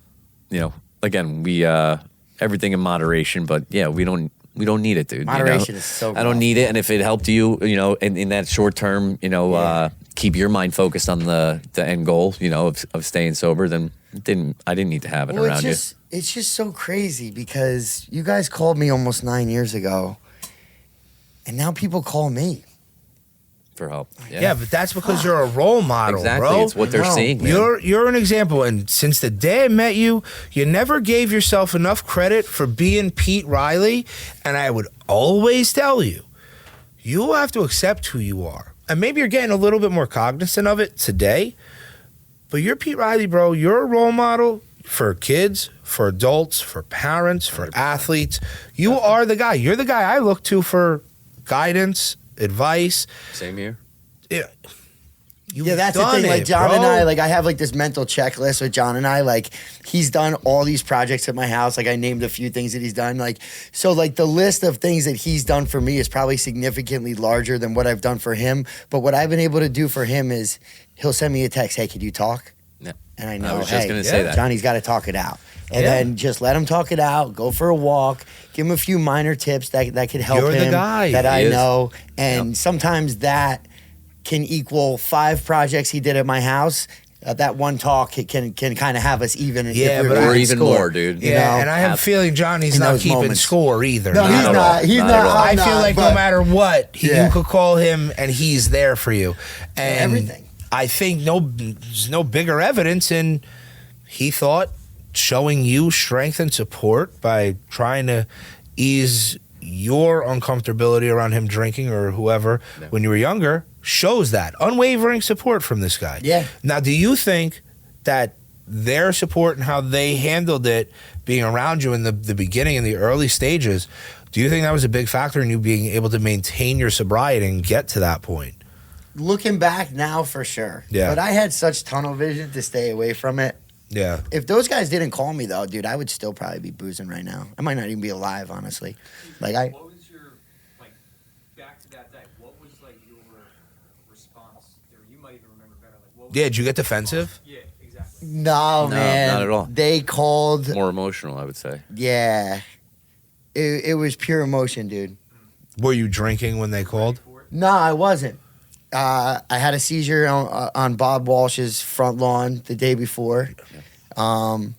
again, we everything in moderation. But yeah, we don't need it, dude. Moderation is so. I don't need it, and if it helped you, in that short term, keep your mind focused on the end goal, of staying sober, then I didn't need to have it around you. It's just so crazy, because you guys called me almost 9 years ago, and now people call me for help. Yeah, but that's because you're a role model, exactly. bro. It's what they're seeing. Man. You're an example, and since the day I met you, you never gave yourself enough credit for being Pete Reilly, and I would always tell you, you have to accept who you are. And maybe you're getting a little bit more cognizant of it today, but you're Pete Reilly, bro. You're a role model for kids, for adults, for parents, for athletes. You are the guy. You're the guy I look to for guidance, advice. Same here. Yeah. Yeah, that's the thing. Like John and I, I have this mental checklist with John and I. He's done all these projects at my house. I named a few things that he's done. The list of things that he's done for me is probably significantly larger than what I've done for him. But what I've been able to do for him is he'll send me a text, hey, could you talk? Yeah. And I know, I was just going to say that. Johnny's got to talk it out. And then just let him talk it out, go for a walk, give him a few minor tips that could help him. You're the guy. That I know. And sometimes that can equal 5 projects he did at my house. That one talk can kind of have us even. Or even more, dude. Yeah, and I have a feeling Johnny's not keeping score either. No, he's not. He's not. I feel like no matter what, you could call him and he's there for you. And everything. I think there's no bigger evidence in, he thought, showing you strength and support by trying to ease your uncomfortability around him drinking or whoever when you were younger shows that unwavering support from this guy. Yeah. Now, do you think that their support and how they handled it being around you in the beginning, in the early stages, do you think that was a big factor in you being able to maintain your sobriety and get to that point? Looking back now, for sure. Yeah. But I had such tunnel vision to stay away from it. Yeah. If those guys didn't call me, though, dude, I would still probably be boozing right now. I might not even be alive, honestly. What was your, back to that day, what was, your response there? You might even remember better. Did you get defensive? Yeah, exactly. No, man. not at all. They called. More emotional, I would say. Yeah. It was pure emotion, dude. Were you drinking when they called? No, I wasn't. I had a seizure on Bob Walsh's front lawn the day before. And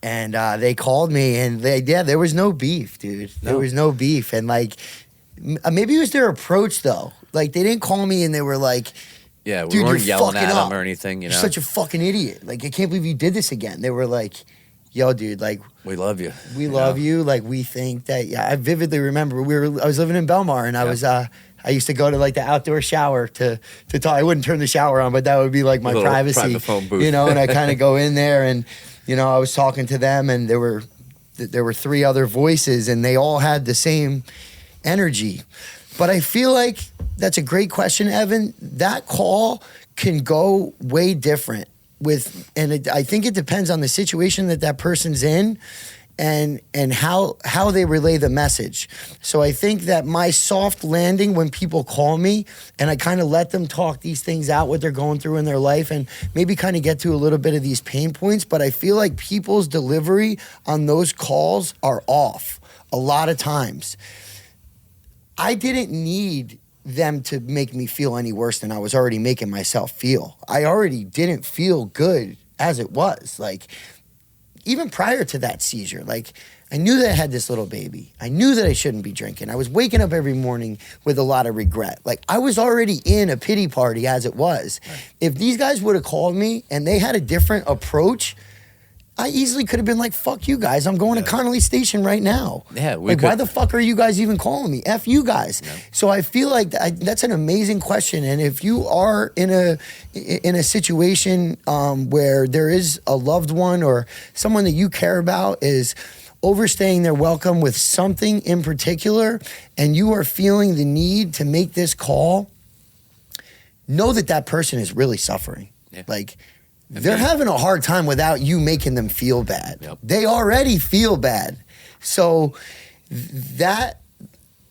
they called me, and there was no beef, dude. No. There was no beef. And maybe it was their approach, though. They didn't call me and they were like, Yeah, we Dude, weren't you're yelling fucking at up. him or anything, you know. You're such a fucking idiot. Like, I can't believe you did this again. They were like, yo, dude, like, We love you. we love you. Like, we think that, I vividly remember I was living in Belmar and I used to go to like the outdoor shower to talk. I wouldn't turn the shower on, but that would be like my Little privacy, private phone booth. you know, and I kind of go in there and, you know, I was talking to them and there were 3 other voices and they all had the same energy. But I feel like that's a great question, Evan. That call can go way different I think it depends on the situation that person's in and how they relay the message. So I think that my soft landing when people call me and I kind of let them talk these things out, what they're going through in their life and maybe kind of get to a little bit of these pain points. But I feel like people's delivery on those calls are off a lot of times. I didn't need them to make me feel any worse than I was already making myself feel. I already didn't feel good as it was. Like, even prior to that seizure, like, I knew that I had this little baby. I knew that I shouldn't be drinking. I was waking up every morning with a lot of regret. Like, I was already in a pity party as it was. Right. If these guys would have called me and they had a different approach, I easily could have been like, fuck you guys, I'm going to Connolly Station right now. Yeah, why the fuck are you guys even calling me? F you guys. Yeah. So I feel like that's an amazing question. And if you are in a situation where there is a loved one or someone that you care about is overstaying their welcome with something in particular, and you are feeling the need to make this call, know that person is really suffering. Yeah. Like, they're having a hard time without you making them feel bad. Yep. They already feel bad. So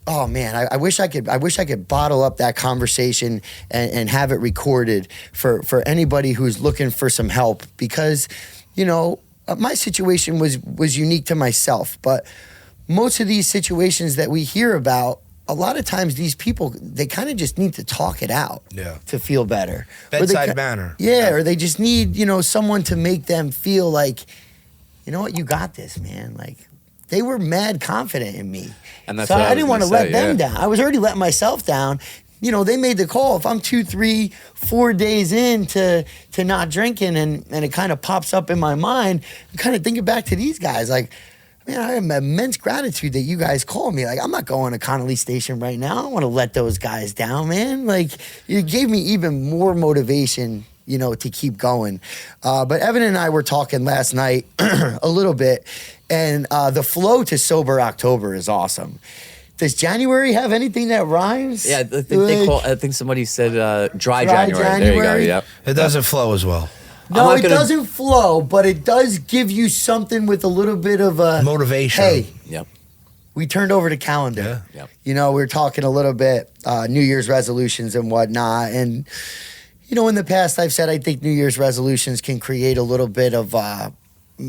oh man, I wish I could bottle up that conversation and have it recorded for anybody who's looking for some help, because, you know, my situation was unique to myself, but most of these situations that we hear about, a lot of times these people, they kind of just need to talk it out to feel better. Bedside manner. Yeah, or they just need, you know, someone to make them feel like, you know what, you got this, man. Like, they were mad confident in me. And that's so I didn't want to let them down. I was already letting myself down. You know, they made the call. If I'm 2, 3, 4 days in to not drinking and it kind of pops up in my mind, I'm kind of thinking back to these guys like, man, I have immense gratitude that you guys call me. Like, I'm not going to Connolly Station right now. I don't want to let those guys down, man. Like, you gave me even more motivation, you know, to keep going. But Evan and I were talking last night a little bit, and the flow to Sober October is awesome. Does January have anything that rhymes? Yeah, I think somebody said dry January. There you go, yep. It doesn't flow as well. No, it doesn't flow, but it does give you something with a little bit of a motivation. Hey, yep. We turned over the calendar. Yeah. Yep. You know, we were talking a little bit New Year's resolutions and whatnot. And, you know, in the past, I've said I think New Year's resolutions can create a little bit of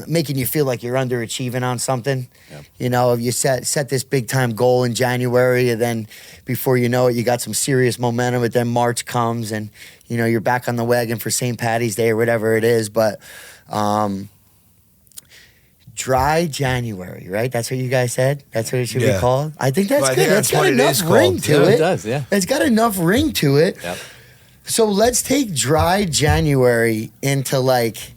making you feel like you're underachieving on something. Yep. You know, if you set this big time goal in January, and then before you know it, you got some serious momentum, and then March comes and, you know, you're back on the wagon for St. Patty's Day or whatever it is. But dry January, right? That's what you guys said? That's what it should be called? I think that's good. That's got enough ring to it. It does, yeah. It's got enough ring to it. Yep. So let's take dry January into like,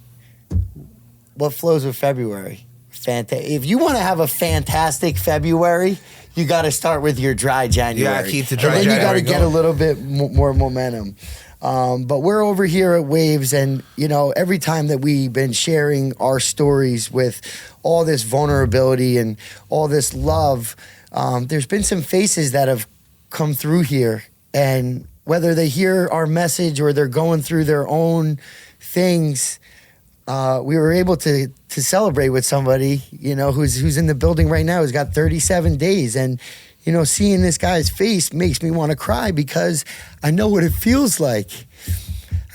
what flows with February? If you want to have a fantastic February, you got to start with your dry January. Yeah, keep the dry January. And then you got to get a little bit more momentum. But we're over here at Waves, and, you know, every time that we've been sharing our stories with all this vulnerability and all this love, there's been some faces that have come through here, and whether they hear our message or they're going through their own things, we were able to celebrate with somebody, you know, who's in the building right now, who's got 37 days. And, you know, seeing this guy's face makes me want to cry, because I know what it feels like.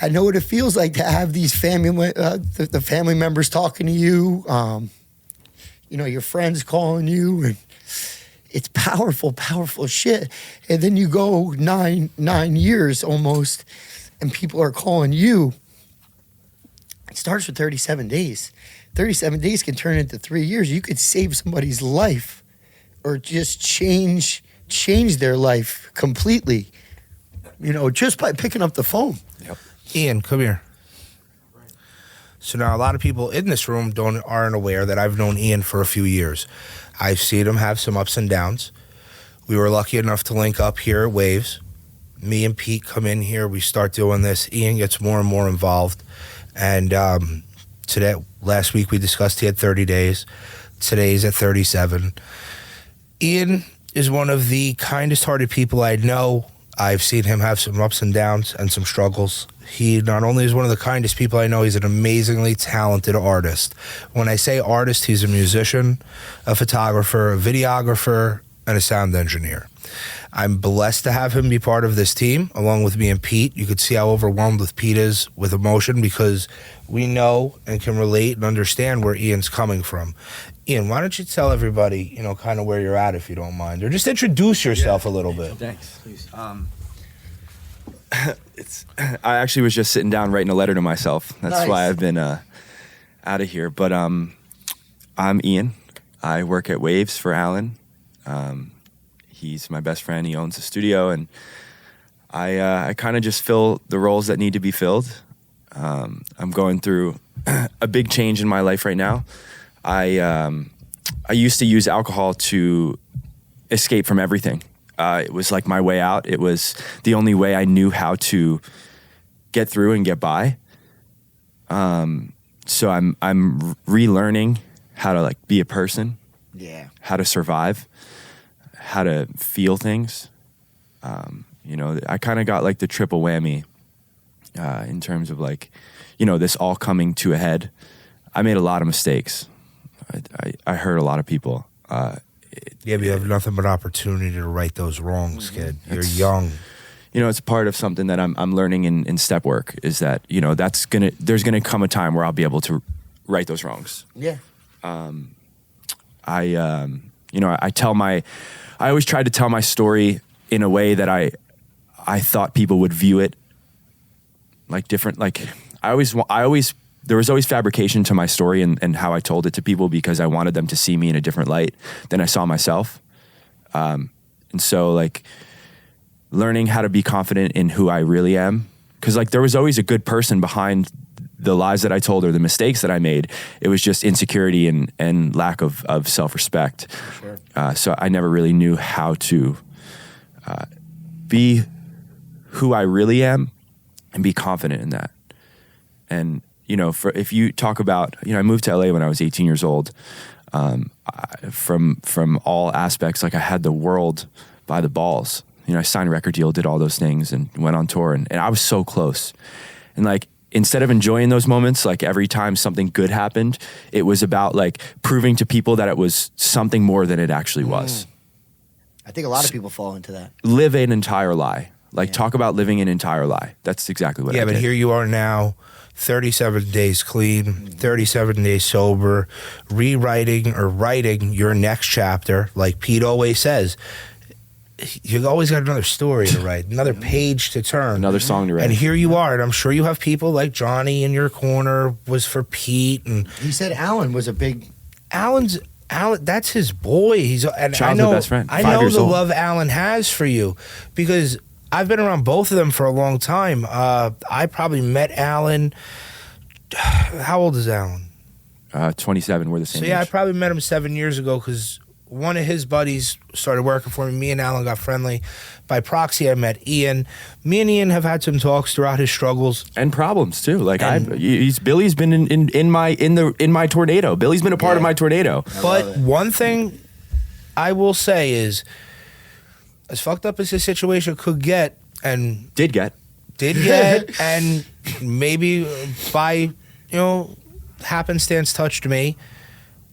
I know what it feels like to have these the family members talking to you, you know, your friends calling you, and it's powerful, powerful shit. And then you go nine years almost, and people are calling you. It starts with 37 days. 37 days can turn into 3 years. You could save somebody's life, or just change their life completely, you know, just by picking up the phone. Ian, come here. So now a lot of people in this room aren't aware that I've known Ian for a few years. I've seen him have some ups and downs. We were lucky enough to link up here at Waves. Me and Pete come in here. We start doing this. Ian gets more and more involved. And last week we discussed he had 30 days. Today's at 37. Ian is one of the kindest-hearted people I know. I've seen him have some ups and downs and some struggles. He not only is one of the kindest people I know, he's an amazingly talented artist. When I say artist, he's a musician, a photographer, a videographer, and a sound engineer. I'm blessed to have him be part of this team, along with me and Pete. You could see how overwhelmed with Pete is with emotion because we know and can relate and understand where Ian's coming from. Ian, why don't you tell everybody, kind of where you're at, if you don't mind, or just introduce yourself a little bit. Thanks. Please. I actually was just sitting down writing a letter to myself. That's Nice. why I've been out of here. But I'm Ian. I work at Waves for Alan. He's my best friend. He owns a studio, and I kind of just fill the roles that need to be filled. I'm going through a big change in my life right now. I used to use alcohol to escape from everything. It was like my way out. It was the only way I knew how to get through and get by. So I'm relearning how to be a person. Yeah. How to survive, how to feel things. I kind of got the triple whammy in terms of this all coming to a head. I made a lot of mistakes. I hurt a lot of people. But you have nothing but opportunity to right those wrongs, kid. You're young. It's part of something that I'm learning in step work is that, there's gonna come a time where I'll be able to right those wrongs. Yeah. I always tried to tell my story in a way that I thought people would view it different. There was always fabrication to my story and how I told it to people because I wanted them to see me in a different light than I saw myself. And so learning how to be confident in who I really am. Cause there was always a good person behind the lies that I told or the mistakes that I made. It was just insecurity and lack of self-respect. Sure. So I never really knew how to be who I really am and be confident in that. And, if you talk about, I moved to LA when I was 18 years old. From all aspects, I had the world by the balls. I signed a record deal, did all those things and went on tour and I was so close. And instead of enjoying those moments, every time something good happened, it was about proving to people that it was something more than it actually was. I think a lot of people fall into that. Live an entire lie. Talk about living an entire lie. That's exactly what I did. Yeah, but here you are now, 37 days clean, 37 days sober, rewriting or writing your next chapter. Like Pete always says, you always got another story to write, another page to turn. Another song to write. And here you are, and I'm sure you have people like Johnny in your corner was for Pete. And He said Alan was a big... Alan, that's his boy. Childhood best friend. I 5 know years the old. love Alan has for you because I've been around both of them for a long time. I probably met Alan. How old is Alan? 27. We're the same So yeah, I age. probably met him 7 years ago because one of his buddies started working for me. Me and Alan got friendly. By proxy, I met Ian. Me and Ian have had some talks throughout his struggles. And problems too. Billy's been in my tornado. Billy's been a part of my tornado. But one thing I will say is, as fucked up as this situation could get, and Did get. and maybe by happenstance touched me,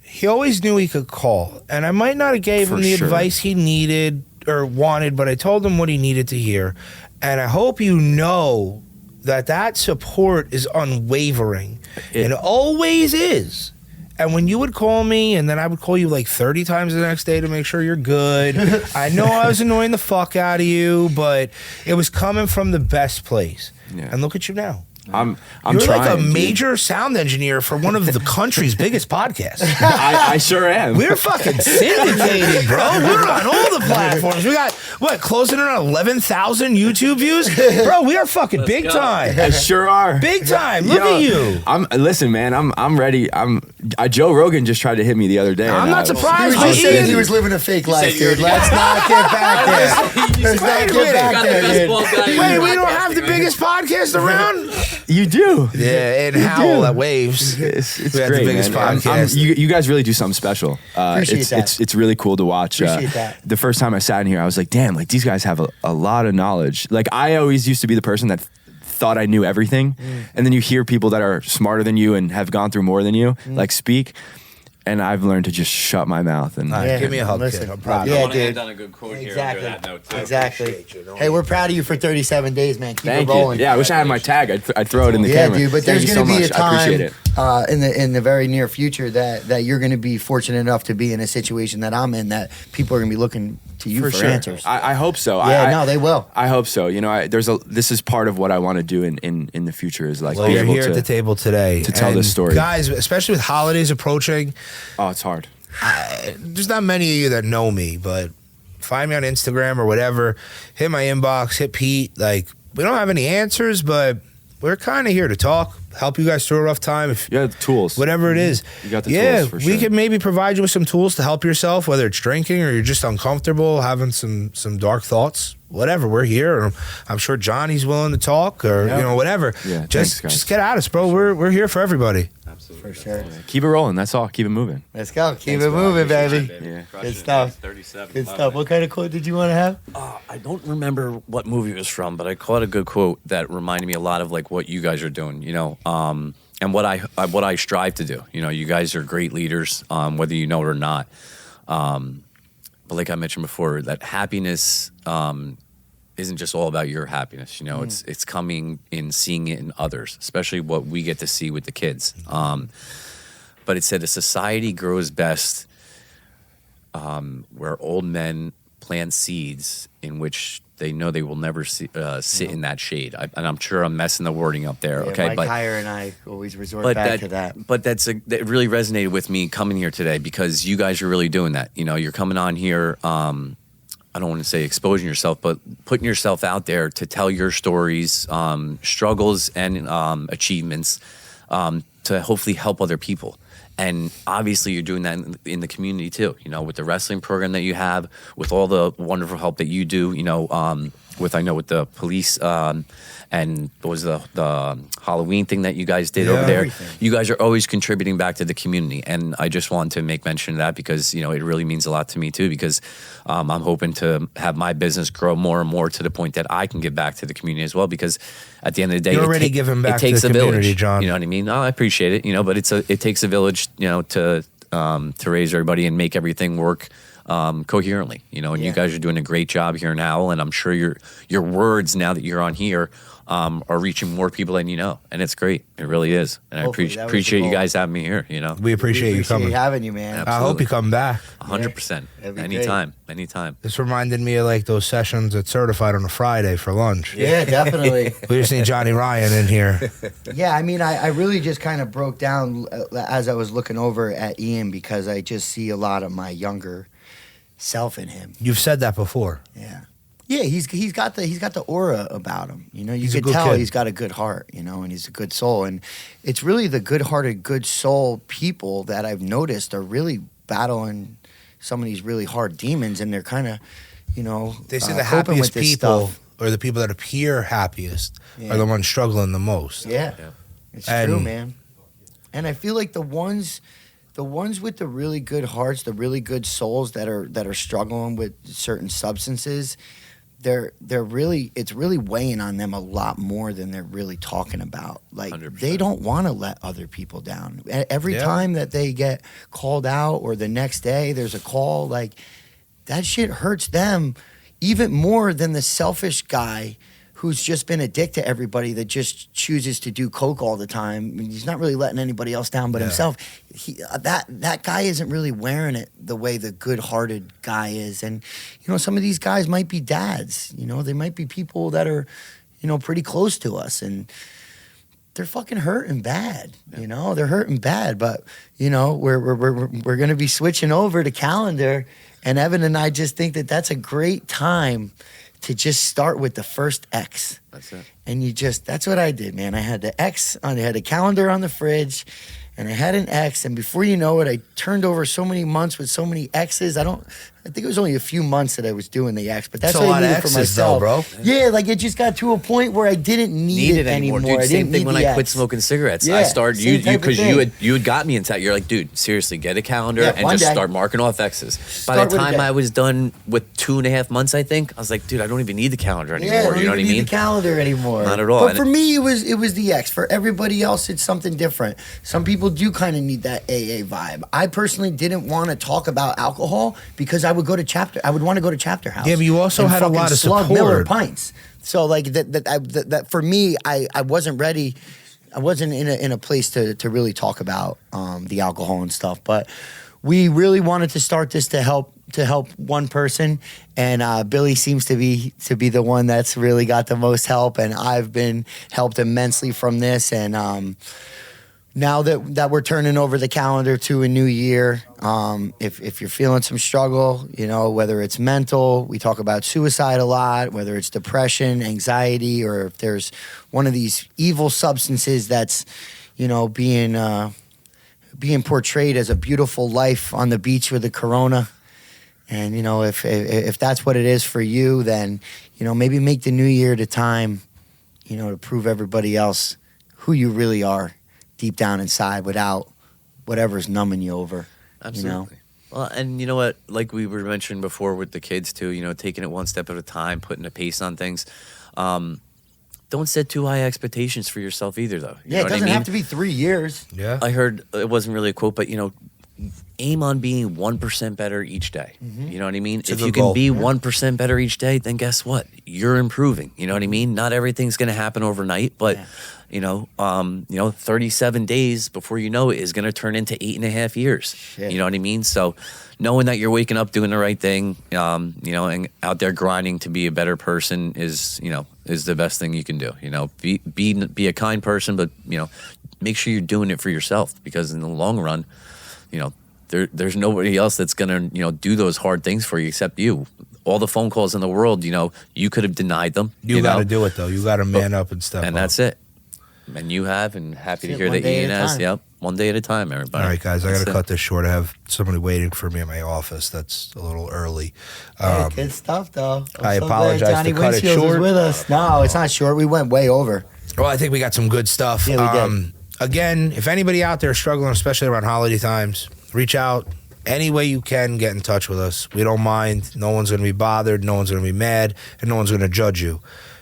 he always knew he could call, and I might not have gave For him the sure. advice he needed or wanted, but I told him what he needed to hear, and I hope you know that support is unwavering. It always is. And when you would call me, and then I would call you 30 times the next day to make sure you're good. I know I was annoying the fuck out of you, but it was coming from the best place. Yeah. And look at you now. I'm You're trying. like a dude. major sound engineer for one of the country's biggest podcasts. I sure am. We're fucking syndicated, bro. We're on all the platforms. We got, what, closing in on 11,000 YouTube views? Bro, we are fucking big time. I sure are. Big time. Look Yo, at you. Listen, man. I'm ready. Joe Rogan just tried to hit me the other day. I'm and not I was- surprised. He was just saying Ian. he was living a fake life, you were- dude. Let's not get back there. Let's not Wait a get minute. back Got the there, best dude. bald guy in Wait, your we don't podcasting, have the right? biggest podcast around? You do. Yeah, and Howl at Waves. It's We had the great, biggest man. podcast. You guys really do something special. Appreciate that. It's really cool to watch. Appreciate that. The first time I sat in here, I was like, damn, like these guys have a lot of knowledge. Like I always used to be the person that thought I knew everything, and then you hear people that are smarter than you and have gone through more than you, like speak. And I've learned to just shut my mouth and All right, give me a hug, listen. kid. I'm proud of Yeah, I want to dude. end on a good quote Exactly. here under that note, too. Exactly. Appreciate you. No Hey, we're proud of you for 37 days, man. Keep thank it rolling. you. Yeah, I wish I had my tag. I'd throw it in the Yeah, camera. dude. But Thank there's you going to so be a much. I appreciate time it. in the very near future that you're going to be fortunate enough to be in a situation that I'm in, that people are going to be looking to you for, sure. answers. I hope so. Yeah, no, they will. I hope so. You know, this is part of what I want to do in the future is like Well, be you're able here to at the table today to tell And this story. guys. Especially with holidays approaching, Oh, it's hard. there's not many of you that know me, but find me on Instagram or whatever. Hit my inbox. Hit Pete. Like, we don't have any answers, but we're kind of here to talk, help you guys through a rough time. If You got the tools. whatever it is. You got the yeah, tools for we sure. can maybe provide you with some tools to help yourself, whether it's drinking or you're just uncomfortable, having some dark thoughts. Whatever, we're here. I'm sure Johnny's willing to talk, or Yeah. you know, whatever. Yeah, just thanks, guys. just get at us, bro. We're here for everybody. Absolutely. For sure. Keep it rolling. That's all. Keep it moving. Let's go. Keep Thanks, it bro. moving, Appreciate baby. it, Yeah. Crushing Good it, stuff. man. 37. Good Love stuff. it. What kind of quote did you want to have? I don't remember what movie it was from, but I caught a good quote that reminded me a lot of like what you guys are doing, you know, and what I strive to do. You know, you guys are great leaders, whether you know it or not. But like I mentioned before, that happiness isn't just all about your happiness. You know, it's coming in seeing it in others, especially what we get to see with the kids. But it said a society grows best where old men plant seeds in which they know they will never sit in that shade. And I'm sure I'm messing the wording up there. Yeah, Okay, Mike but Heyer and I always resort but back to that. But that really resonated with me coming here today because you guys are really doing that. You know, you're coming on here. I don't want to say exposing yourself, but putting yourself out there to tell your stories, struggles, and achievements to hopefully help other people. And obviously, you're doing that in the community too. You know, with the wrestling program that you have, with all the wonderful help that you do. You know, with the police and what was the Halloween thing that you guys did over there. Everything. You guys are always contributing back to the community, and I just wanted to make mention of that because you know it really means a lot to me too. Because I'm hoping to have my business grow more and more to the point that I can give back to the community as well. Because at the end of the day, You're already giving back to the a community, village, John. You know what I mean? No, I appreciate it. You know, but it takes a village, you know, to raise everybody and make everything work coherently. You know, and you Yeah. guys are doing a great job here now, and I'm sure your words now that you're on here are reaching more people than you know, and it's great. It really is, and I Hopefully, that was the appreciate you goal. guys having me here. You know, We appreciate you coming. having you, man. Yep. I hope you come back. 100%. that'd be Anytime. This reminded me of like those sessions at Certified on a Friday for lunch. Yeah, definitely. We just need Johnny Ryan in here. Yeah, I mean, I really just kind of broke down as I was looking over at Ian because I just see a lot of my younger self in him. You've said that before. Yeah, he's got the aura about him. You know, you He's a could good tell kid. he's got a good heart. You know, and he's a good soul. And it's really the good-hearted, good soul people that I've noticed are really battling some of these really hard demons, and they're kind of, you know, They say the coping happiest with this people, stuff. or the people that appear happiest, Yeah. are the ones struggling the most. Yeah, Yeah. it's And- true, man. And I feel like the ones with the really good hearts, the really good souls that are struggling with certain substances, they're really, it's really weighing on them a lot more than they're really talking about. Like 100%. they don't want to let other people down. Every Yeah. time that they get called out or the next day there's a call, like that shit hurts them even more than the selfish guy who's just been a dick to everybody that just chooses to do coke all the time. I mean, he's not really letting anybody else down but Yeah. himself. That guy isn't really wearing it the way the good-hearted guy is. And you know, some of these guys might be dads. You know, they might be people that are, you know, pretty close to us. they're fucking hurting bad. You know, they're hurting bad. But you know, we're gonna be switching over to calendar, and Evan and I just think that that's a great time to just start with the first X. That's it. And that's what I did, man. I had the X I had a calendar on the fridge, and I had an X, and before you know it, I turned over so many months with so many X's. I think it was only a few months that I was doing the X, but that's what I needed for myself, bro. Yeah, like it just got to a point where I didn't need it anymore. Dude, I same didn't thing need when the I quit X. smoking cigarettes. Yeah, I started same type of because thing. you had got me into that. You're like, dude, seriously, get a calendar and one just day. start marking off X's. By Start the with a time day. I was done with 2.5 months, I think I was like, dude, I don't even need the calendar anymore. Yeah, I don't you know what I even need mean? the calendar anymore. Not at all. But And for me, it was the X. For everybody else, it's something different. Some people do kind of need that AA vibe. I personally didn't want to talk about alcohol because I would want to go to chapter house. Yeah, but you also and had a fucking lot of slug Miller support. pints. So like that for me, I wasn't ready. I wasn't in a place to really talk about the alcohol and stuff. But we really wanted to start this to help one person, and Billy seems to be the one that's really got the most help, and I've been helped immensely from this. And now that we're turning over the calendar to a new year, if you're feeling some struggle, you know, whether it's mental, we talk about suicide a lot, whether it's depression, anxiety, or if there's one of these evil substances that's, you know, being portrayed as a beautiful life on the beach with a Corona. And, you know, if that's what it is for you, then, you know, maybe make the new year the time, you know, to prove everybody else who you really are deep down inside without whatever's numbing you over. Absolutely. You know? Well, and you know what? Like we were mentioning before with the kids too, you know, taking it one step at a time, putting a pace on things. Don't set too high expectations for yourself either, though. You know It what doesn't I mean? have to be 3 years. Yeah. I heard it wasn't really a quote, but you know, aim on being 1% better each day. Mm-hmm. You know what I mean? It's a If good you can goal. be 1% better each day, then guess what? You're improving. You know what I mean? Not everything's going to happen overnight, but you know, 37 days before you know it is going to turn into 8.5 years. Shit. You know what I mean? So knowing that you're waking up doing the right thing, you know, and out there grinding to be a better person is the best thing you can do. You know, be a kind person, but you know, make sure you're doing it for yourself, because in the long run, you know, there's nobody else that's gonna, you know, do those hard things for you except you. All the phone calls in the world, you know, you could have denied them. You got to know? do it though. You got to man up and step And up. that's it. And you have, and happy to That's it, hear one that day Ian at a has. time. Yep, one day at a time, everybody. All right, guys, I got That's to it. cut this short. I have somebody waiting for me in my office. That's a little early. Yeah, good stuff, though. I so apologize glad Johnny to cut it Windshields short. was with us. No, it's not short. We went way over. Well, I think we got some good stuff. Yeah, we did. Again, if anybody out there is struggling, especially around holiday times, reach out. Any way you can, get in touch with us. We don't mind. No one's going to be bothered. No one's going to be mad. And no one's going to judge you.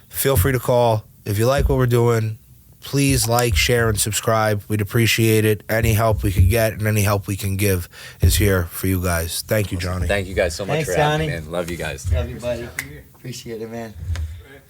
Feel free to call. If you like what we're doing, please like, share, and subscribe. We'd appreciate it. Any help we can get and any help we can give is here for you guys. Thank you, Johnny. Thank you guys so much Thanks, for having me, Johnny. man. Love you guys. Love you, buddy. Appreciate it, man.